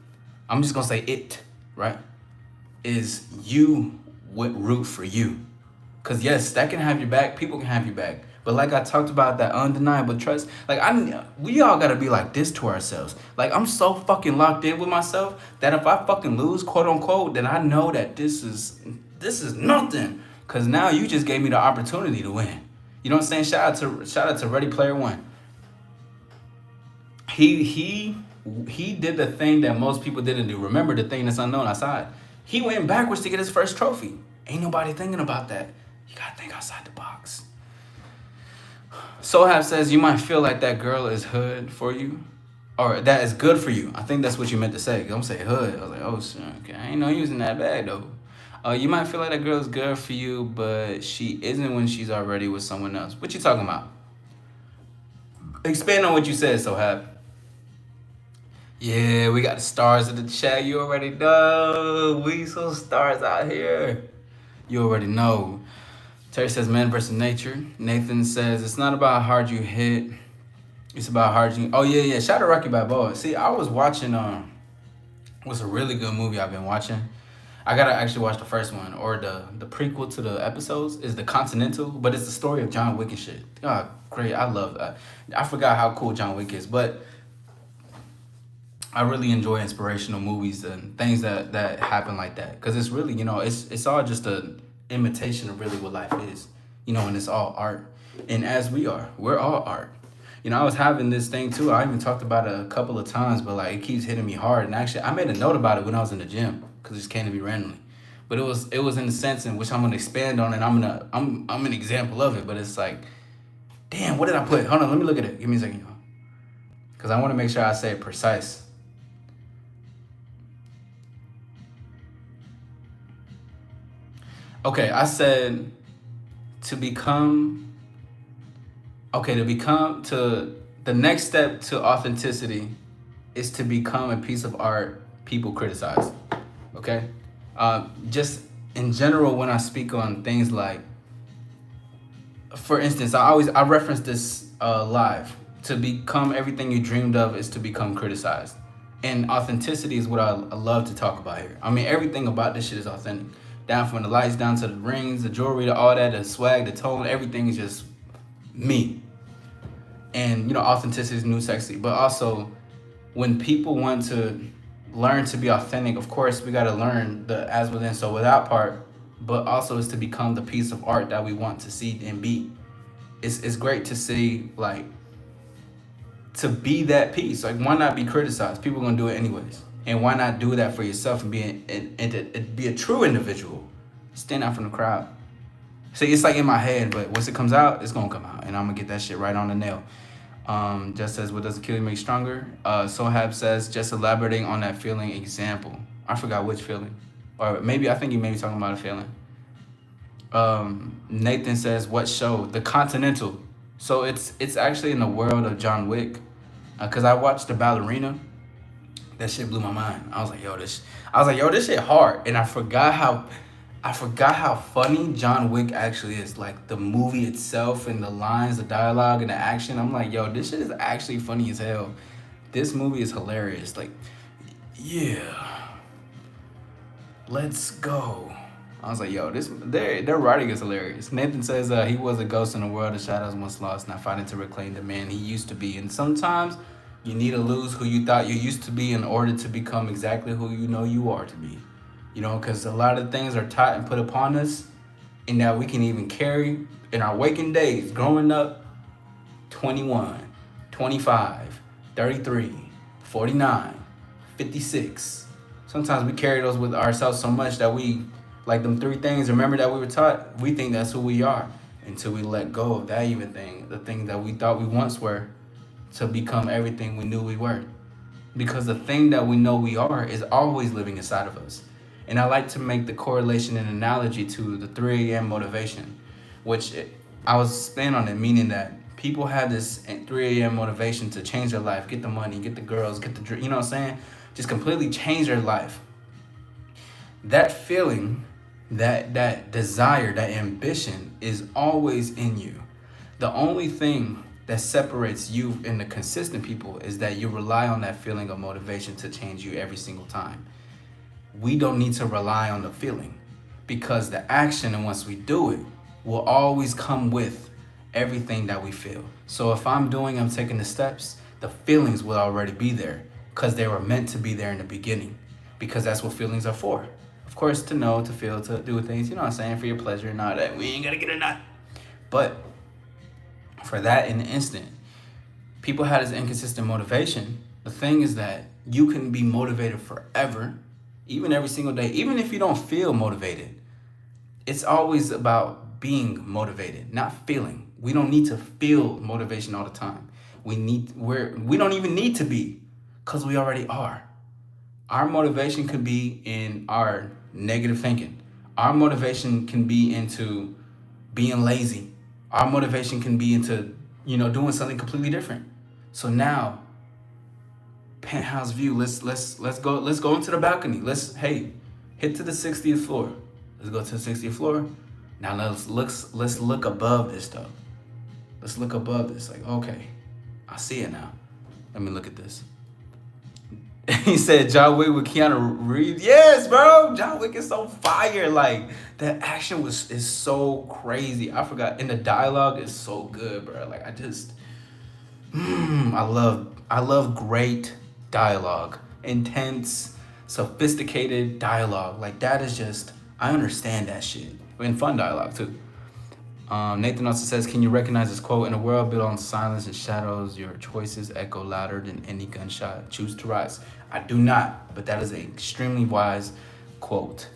I'm just gonna say it, right? Is you would root for you. Cause yes, that can have your back. People can have your back. But like I talked about, that undeniable trust. Like we all gotta be like this to ourselves. Like I'm so fucking locked in with myself that if I fucking lose, quote unquote, then I know that this is nothing. Cause now you just gave me the opportunity to win. You know what I'm saying? Shout out to Ready Player One. He did the thing that most people didn't do. Remember the thing that's unknown outside. He went backwards to get his first trophy. Ain't nobody thinking about that. You gotta think outside the box. Sohab says you might feel like that girl is hood for you, or that is good for you. I think that's what you meant to say. Don't say hood. I was like, oh shit, okay. I ain't know you was in that bad though. You might feel like that girl is good for you, but she isn't when she's already with someone else. What you talking about? Expand on what you said, Sohab. Yeah, we got the stars in the chat. You already know. We some stars out here. You already know. Terry says man versus nature. Nathan says it's not about how hard you hit. It's about how hard you. Oh yeah. Shout out Rocky Balboa. See, I was watching. What's a really good movie I've been watching. I gotta actually watch the first one, or the prequel to the episodes is the Continental, but it's the story of John Wick and shit. Oh, great! I love that. I forgot how cool John Wick is, but I really enjoy inspirational movies and things that happen like that, because it's really it's all just a imitation of really what life is, and it's all art. And as we're all art. I was having this thing too. I even talked about it a couple of times, but like it keeps hitting me hard. And actually, I made a note about it when I was in the gym because it just came to me randomly. But it was in the sense in which I'm gonna expand on, and I'm an example of it. But it's like, damn, what did I put? Hold on, let me look at it. Give me a second, y'all, because I want to make sure I say it precise. Okay, I said to the next step to authenticity is to become a piece of art people criticize. Okay? Just in general, when I speak on things like, for instance, I reference this live. To become everything you dreamed of is to become criticized. And authenticity is what I love to talk about here. I mean, everything about this shit is authentic. Down from the lights, down to the rings, the jewelry, to all that, the swag, the tone, everything is just me. And authenticity is new sexy. But also, when people want to learn to be authentic, of course we gotta learn the as within, so without part, but also is to become the piece of art that we want to see and be. It's great to see, like, to be that piece. Like, why not be criticized? People are gonna do it anyways. And why not do that for yourself and be a true individual? Stand out from the crowd. See, it's like in my head, but once it comes out, it's gonna come out, and I'm gonna get that shit right on the nail. Just says, what doesn't kill you make stronger? Sohab says, just elaborating on that feeling example. I forgot which feeling, or maybe I think you may be talking about a feeling. Nathan says, what show? The Continental. So it's actually in the world of John Wick, because I watched The Ballerina. That shit blew my mind. I was like, yo, this shit hard. And I forgot how funny John Wick actually is. Like, the movie itself and the lines, the dialogue, and the action. I'm like, yo, this shit is actually funny as hell. This movie is hilarious. Like, yeah, let's go. I was like, yo, their writing is hilarious. Nathan says he was a ghost in a world of shadows once lost, not fighting to reclaim the man he used to be. And sometimes you need to lose who you thought you used to be in order to become exactly who you know you are to be. Because a lot of things are taught and put upon us, and that we can even carry in our waking days, growing up, 21, 25, 33, 49, 56, Sometimes we carry those with ourselves so much that we, like them three things, remember that we were taught, we think that's who we are until we let go of that even thing, the thing that we thought we once were, to become everything we knew we were. Because the thing that we know we are is always living inside of us. And I like to make the correlation and analogy to the 3 a.m. motivation, which I was spinning on it, meaning that people have this 3 a.m. motivation to change their life, get the money, get the girls, get the, you know what I'm saying? Just completely change their life. That feeling, that desire, that ambition is always in you. The only thing that separates you and the consistent people is that you rely on that feeling of motivation to change you every single time. We don't need to rely on the feeling, because the action, and once we do it, will always come with everything that we feel. So if I'm taking the steps, the feelings will already be there because they were meant to be there in the beginning, because that's what feelings are for. Of course, to know, to feel, to do things, you know what I'm saying, for your pleasure and all that. We ain't gotta get it not. But for that in an instant, people had this inconsistent motivation. The thing is that you can be motivated forever, even every single day, even if you don't feel motivated. It's always about being motivated, not feeling. We don't need to feel motivation all the time. We don't even need to be, because we already are. Our motivation could be in our negative thinking. Our motivation can be into being lazy. Our motivation can be into, doing something completely different. So now, penthouse view, let's go into the balcony. Hit to the 60th floor. Let's go to the 60th floor. Now let's look above this stuff. Let's look above this. Like, okay, I see it now. Let me look at this. He said John Wick with Keanu Reeves. Yes, bro. John Wick is so fire. Like, that action is so crazy. I forgot. And the dialogue is so good, bro. Like, I love great dialogue. Intense, sophisticated dialogue. Like, that is just, I understand that shit. And fun dialogue, too. Nathan also says, can you recognize this quote? In a world built on silence and shadows, your choices echo louder than any gunshot. Choose to rise. I do not, but that is an extremely wise quote.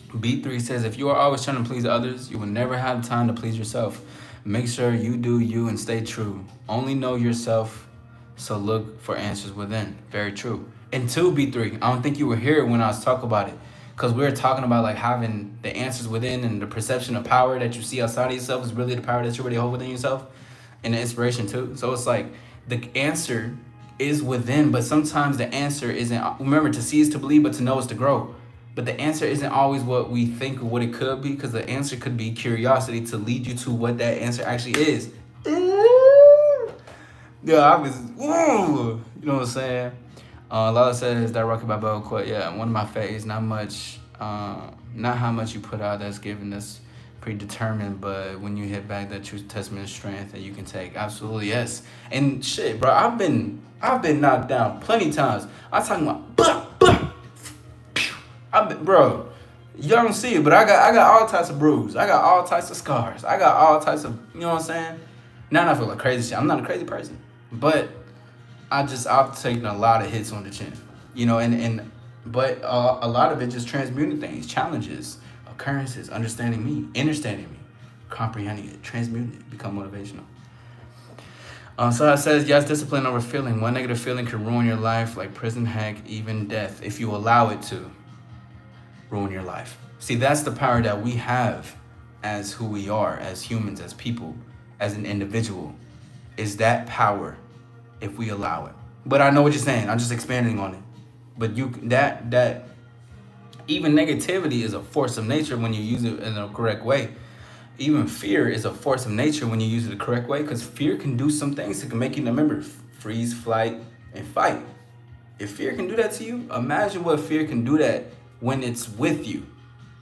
B3 says, if you are always trying to please others, you will never have time to please yourself. Make sure you do you and stay true. Only know yourself, so look for answers within. Very true. And 2, B3, I don't think you were here when I was talking about it, because we were talking about like having the answers within, and the perception of power that you see outside of yourself is really the power that you already hold within yourself, and the inspiration too. So it's like the answer is within, but sometimes the answer isn't. Remember, to see is to believe, but to know is to grow. But the answer isn't always what we think or what it could be, because the answer could be curiosity to lead you to what that answer actually is. Yeah, I was, you know what I'm saying? Lala says that Rocky Balboa quote, yeah, one of my faves, not how much you put out that's given us predetermined, but when you hit back, that true testament of strength that you can take. Absolutely, yes. And shit, bro, I've been knocked down plenty of times. I'm talking about, bro, y'all don't see it, but I got all types of bruises. I got all types of scars. I got all types of, you know what I'm saying? Now I feel like crazy shit. I'm not a crazy person, but I've taken a lot of hits on the chin, but a lot of it just transmuting things, challenges, occurrences, understanding me, comprehending it, transmuting it, become motivational. So it says, yes, discipline over feeling. One negative feeling can ruin your life, like prison, heck, even death, if you allow it to ruin your life. See, that's the power that we have as who we are, as humans, as people, as an individual, is that power if we allow it. But I know what you're saying. I'm just expanding on it. But that even negativity is a force of nature when you use it in a correct way. Even fear is a force of nature when you use it the correct way, because fear can do some things that can make you remember freeze, flight, and fight. If fear can do that to you, imagine what fear can do that when it's with you.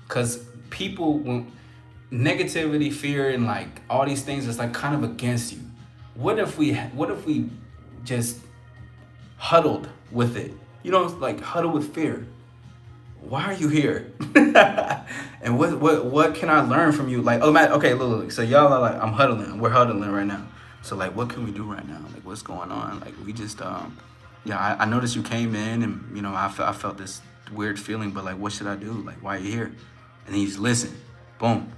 Because when negativity, fear, and like all these things is like kind of against you. What if we just huddled with it? Like huddle with fear. Why are you here? And what can I learn from you? Like, okay, look. So y'all are like, we're huddling right now. So like, what can we do right now? Like, what's going on? Like, we just Yeah, I noticed you came in, and I felt this weird feeling, but like, what should I do? Like, why are you here? And then you just listen. Boom.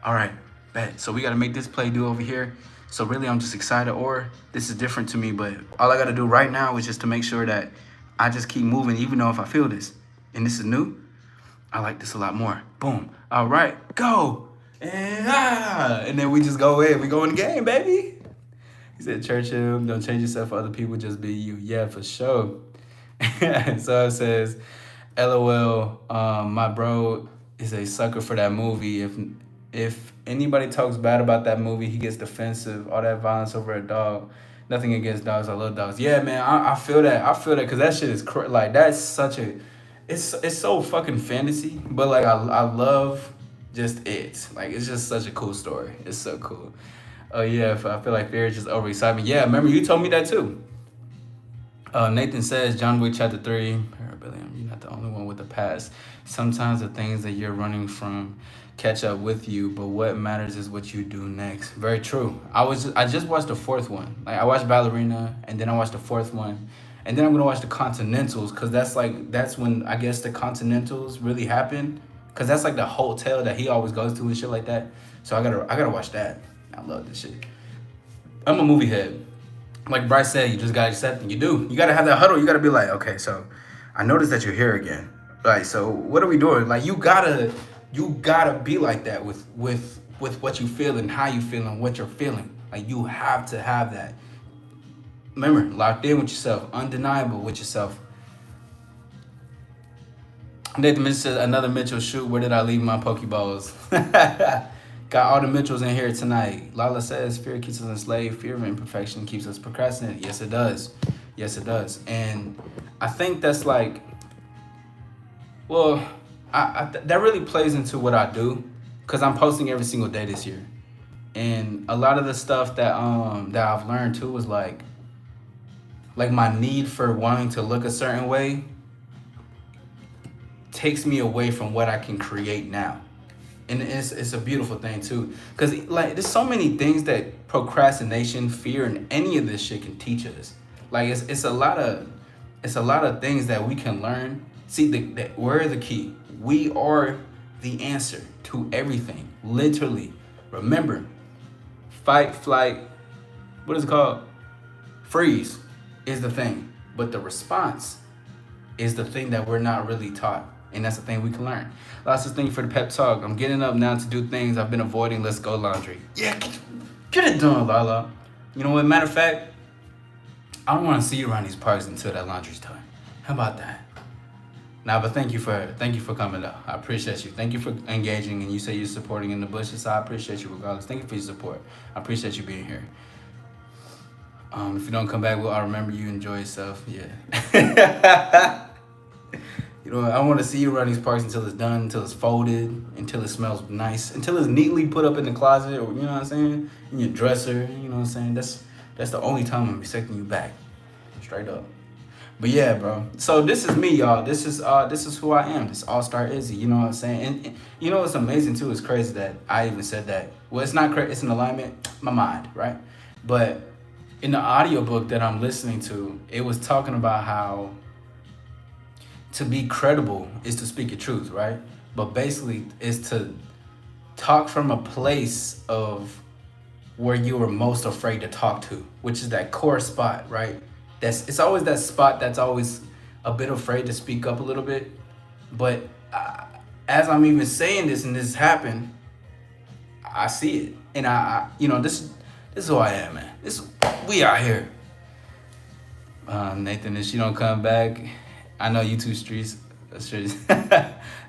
All right, bet. So we got to make this play do over here. So really, I'm just excited. Or this is different to me, but all I got to do right now is just to make sure that I just keep moving, even though if I feel this, and this is new, I like this a lot more. Boom. All right, go. And then we just go in. We go in the game, baby. He said, Churchill, don't change yourself for other people, just be you. Yeah, for sure. So it says, LOL, my bro is a sucker for that movie. If anybody talks bad about that movie, he gets defensive. All that violence over a dog. Nothing against dogs. I love dogs. Yeah, man, I feel that. I feel that because that shit is like that's such a. It's so fucking fantasy, but like I love just it. Like it's just such a cool story. It's so cool. Oh yeah, I feel like fear is just overexcitement. Yeah, remember you told me that too. Nathan says, John Wick Chapter 3, Parabellum, you're not the only one with the past. Sometimes the things that you're running from catch up with you, but what matters is what you do next. Very true. I just watched the fourth one. Like I watched Ballerina, and then I watched the fourth one, and then I'm gonna watch the Continentals, because that's when I guess the Continentals really happen, because that's like the hotel that he always goes to and shit like that. So I gotta watch that. I love this shit. I'm a movie head. Like Bryce said, you just gotta accept it. You do. You gotta have that huddle. You gotta be like, okay, so I noticed that you're here again. Like, so what are we doing? Like, you gotta be like that with what you feel and how you feel and what you're feeling. Like, you have to have that. Remember, locked in with yourself, undeniable with yourself. Nathan Mitchell says, another Mitchell shoot. Where did I leave my Pokeballs? Got all the Mitchells in here tonight. Lala says, fear keeps us enslaved. Fear of imperfection keeps us procrastinating. Yes, it does. Yes, it does. And I think that's like, well, that really plays into what I do, because I'm posting every single day this year. And a lot of the stuff that I've learned too is like my need for wanting to look a certain way takes me away from what I can create now. And it's a beautiful thing too, because like there's so many things that procrastination, fear, and any of this shit can teach us. Like it's a lot of things that we can learn. See, we're the key. We are the answer to everything. Literally, remember, fight, flight, what is it called? Freeze is the thing, but the response is the thing that we're not really taught. And that's the thing we can learn. Last thing for the pep talk. I'm getting up now to do things I've been avoiding. Let's go laundry. Yeah, get it done, Lala. You know what? Matter of fact, I don't want to see you around these parks until that laundry's done. How about that? Nah, but thank you for coming though. I appreciate you. Thank you for engaging, and you say you're supporting in the bushes. So I appreciate you regardless. Thank you for your support. I appreciate you being here. If you don't come back, I'll remember you. Enjoy yourself. Yeah. You know, I want to see you around these parks until it's done, until it's folded, until it smells nice, until it's neatly put up in the closet, or you know what I'm saying, in your dresser. You know what I'm saying? That's the only time I'm expecting you back, straight up. But yeah, bro. So this is me, y'all. This is who I am. This All-Star Izzy. You know what I'm saying? And you know what's amazing too? It's crazy that I even said that. Well, it's not crazy. It's an alignment, my mind, right? But in the audiobook that I'm listening to, it was talking about how to be credible is to speak your truth, right? But basically, is to talk from a place of where you were most afraid to talk to, which is that core spot, right? It's always that spot that's always a bit afraid to speak up a little bit. But as I'm even saying this and this happened, I see it, and I this is who I am, man. We out here. Nathan, if she don't come back, I know you two streets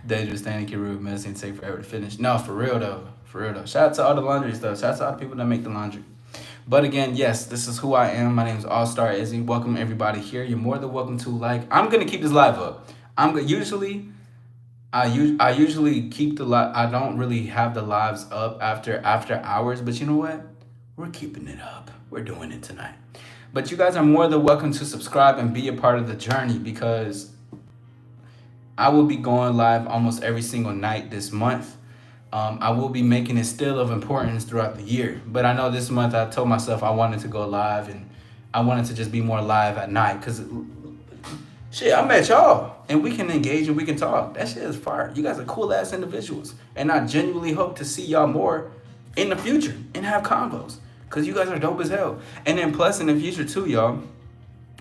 dangerous, standing can rude, messy, and take forever to finish. No, for real though. Shout out to all the laundry stuff. Shout out to all the people that make the laundry. But again, yes, this is who I am. My name is All Star Izzy. Welcome everybody here. You're more than welcome to I'm gonna keep this live up. I usually keep the live. I don't really have the lives up after hours, but you know what? We're keeping it up. We're doing it tonight. But you guys are more than welcome to subscribe and be a part of the journey, because I will be going live almost every single night this month. I will be making it still of importance throughout the year. But I know this month I told myself I wanted to go live and I wanted to just be more live at night because shit, I met y'all and we can engage and we can talk. That shit is fire. You guys are cool ass individuals, and I genuinely hope to see y'all more in the future and have combos because you guys are dope as hell. And then plus in the future too, y'all.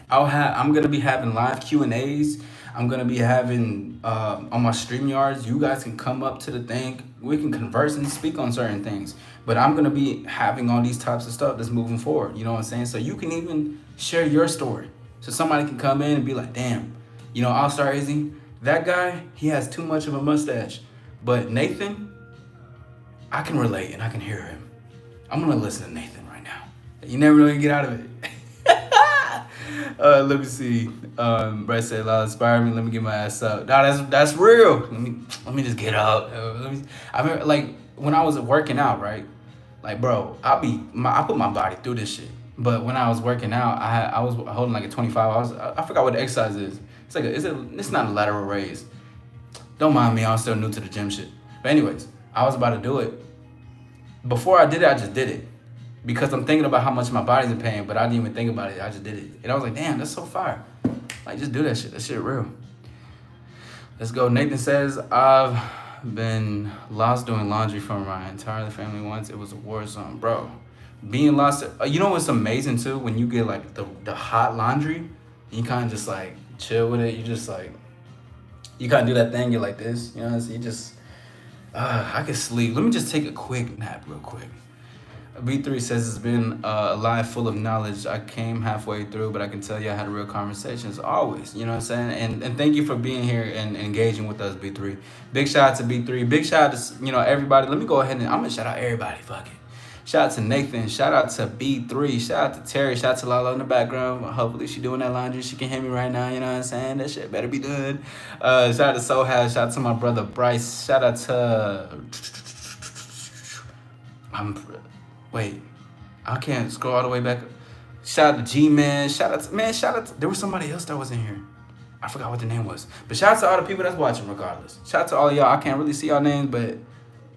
I'm gonna be having live Q&As. I'm gonna be having on my StreamYards. You guys can come up to the thing. We can converse and speak on certain things. But I'm gonna be having all these types of stuff that's moving forward. You know what I'm saying? So you can even share your story. So somebody can come in and be like, damn, you know, All Star Izzy, that guy, he has too much of a mustache. But Nathan, I can relate and I can hear him. I'm gonna listen to Nathan right now. You never really get out of it. Let me see. Brett said, "Lord, inspire me. Let me get my ass up." Nah, that's real. Let me just get up. I remember like when I was working out, right? Like, bro, I put my body through this shit. But when I was working out, I was holding like a 25. I forgot what the exercise is. It's not a lateral raise. Don't mind me. I'm still new to the gym shit. But anyways, I was about to do it. Before I did it, I just did it. Because I'm thinking about how much my body's in pain, but I didn't even think about it. I just did it. And I was like, damn, that's so fire. Like, just do that shit. That shit real. Let's go. Nathan says, I've been lost doing laundry for my entire family once. It was a war zone. Bro, being lost. You know what's amazing, too? When you get, like, the hot laundry, and you kind of just, like, chill with it. You just, like, you kind of do that thing. You're like this. You know what I'm saying? You just, I can sleep. Let me just take a quick nap real quick. B3 says it's been a life full of knowledge. I came halfway through, but I can tell you I had a real conversation as always. You know what I'm saying? And thank you for being here and engaging with us, B3. Big shout out to B3. Big shout out to, you know, everybody. Let me go ahead and I'm going to shout out everybody. Fuck it. Shout out to Nathan. Shout out to B3. Shout out to Terry. Shout out to Lala in the background. Hopefully she doing that laundry. She can hear me right now. You know what I'm saying? That shit better be done. Shout out to Soul House. Shout out to my brother Bryce. Shout out to... Wait, I can't scroll all the way back. Shout out to G-Man. Shout out to, there was somebody else that was in here. I forgot what the name was. But shout out to all the people that's watching regardless. Shout out to all of y'all. I can't really see y'all names, but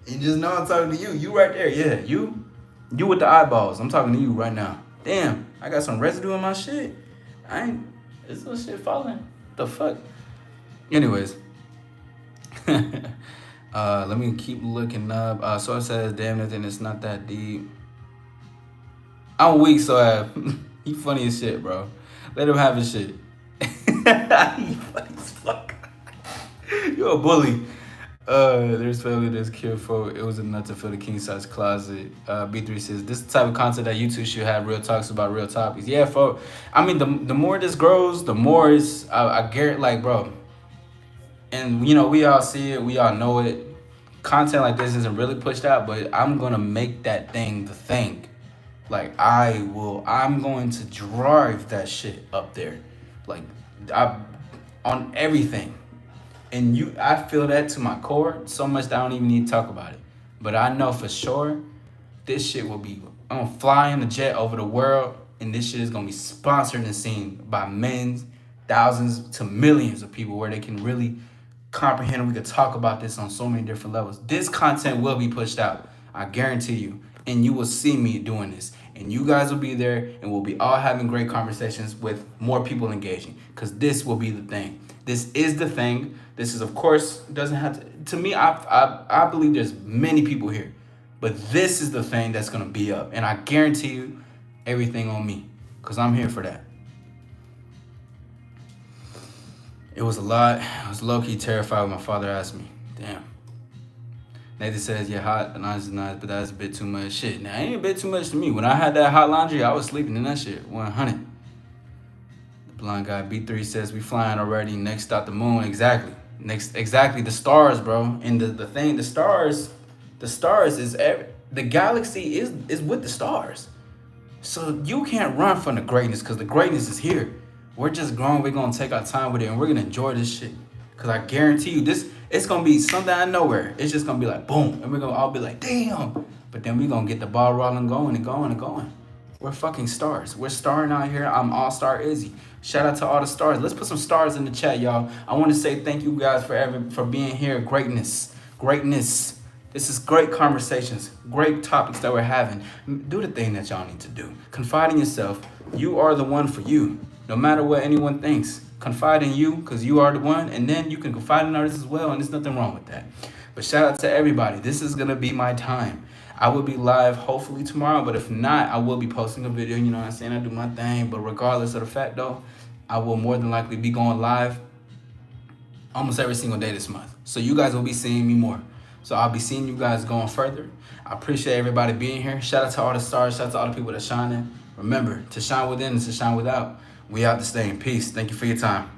you just know I'm talking to you. You right there. Yeah, you with the eyeballs. I'm talking to you right now. Damn, I got some residue in my shit. Is this shit falling? The fuck? Anyways. Let me keep looking up. So it says, damn, Nathan, it's not that deep. I'm weak, so he funny as shit, bro. Let him have his shit. He funny as fuck. You're a bully. There's family that's cared for. It was enough to fill the king size closet. B3 says, this is the type of content that YouTube should have, real talks about real topics. Yeah, I mean, the more this grows, the more it's, I guarantee, like, bro. And, you know, we all see it. We all know it. Content like this isn't really pushed out, but I'm going to make that thing the thing. Like, I'm going to drive that shit up there. Like, on everything. And I feel that to my core so much that I don't even need to talk about it. But I know for sure, this shit will be, I'm going to fly in the jet over the world, and this shit is going to be sponsored and seen by millions, thousands to millions of people where they can really comprehend and we could talk about this on so many different levels. This content will be pushed out. I guarantee you. And you will see me doing this. And you guys will be there and we'll be all having great conversations with more people engaging. Because this will be the thing. This is the thing. This is, of course, doesn't have to me, I believe there's many people here. But this is the thing that's going to be up. And I guarantee you everything on me. Because I'm here for that. It was a lot. I was low-key terrified when my father asked me. Damn. Nathan says, yeah, hot, the nice is nice, but that's a bit too much. Shit, now, it ain't a bit too much to me. When I had that hot laundry, I was sleeping in that shit, 100. The blind guy, B3 says, we flying already, next stop the moon. Exactly. Exactly, the stars, bro. And the thing, the stars is, the galaxy is with the stars. So you can't run from the greatness, because the greatness is here. We're just growing, we're going to take our time with it, and we're going to enjoy this shit. Because I guarantee you, it's going to be something out of nowhere. It's just going to be like, boom. And we're going to all be like, damn. But then we're going to get the ball rolling, going and going and going. We're fucking stars. We're starring out here. I'm All-Star Izzy. Shout out to all the stars. Let's put some stars in the chat, y'all. I want to say thank you guys for being here. Greatness. This is great conversations, great topics that we're having. Do the thing that y'all need to do. Confide in yourself. You are the one for you. No matter what anyone thinks, confide in you because you are the one, and then you can confide in others as well, and there's nothing wrong with that. But shout out to everybody. This is gonna be my time. I will be live hopefully tomorrow, but if not, I will be posting a video. You know what I'm saying? I do my thing, but regardless of the fact though, I will more than likely be going live almost every single day this month. So you guys will be seeing me more. So I'll be seeing you guys going further. I appreciate everybody being here. Shout out to all the stars. Shout out to all the people that shining. Remember, to shine within is to shine without. We out to stay in peace. Thank you for your time.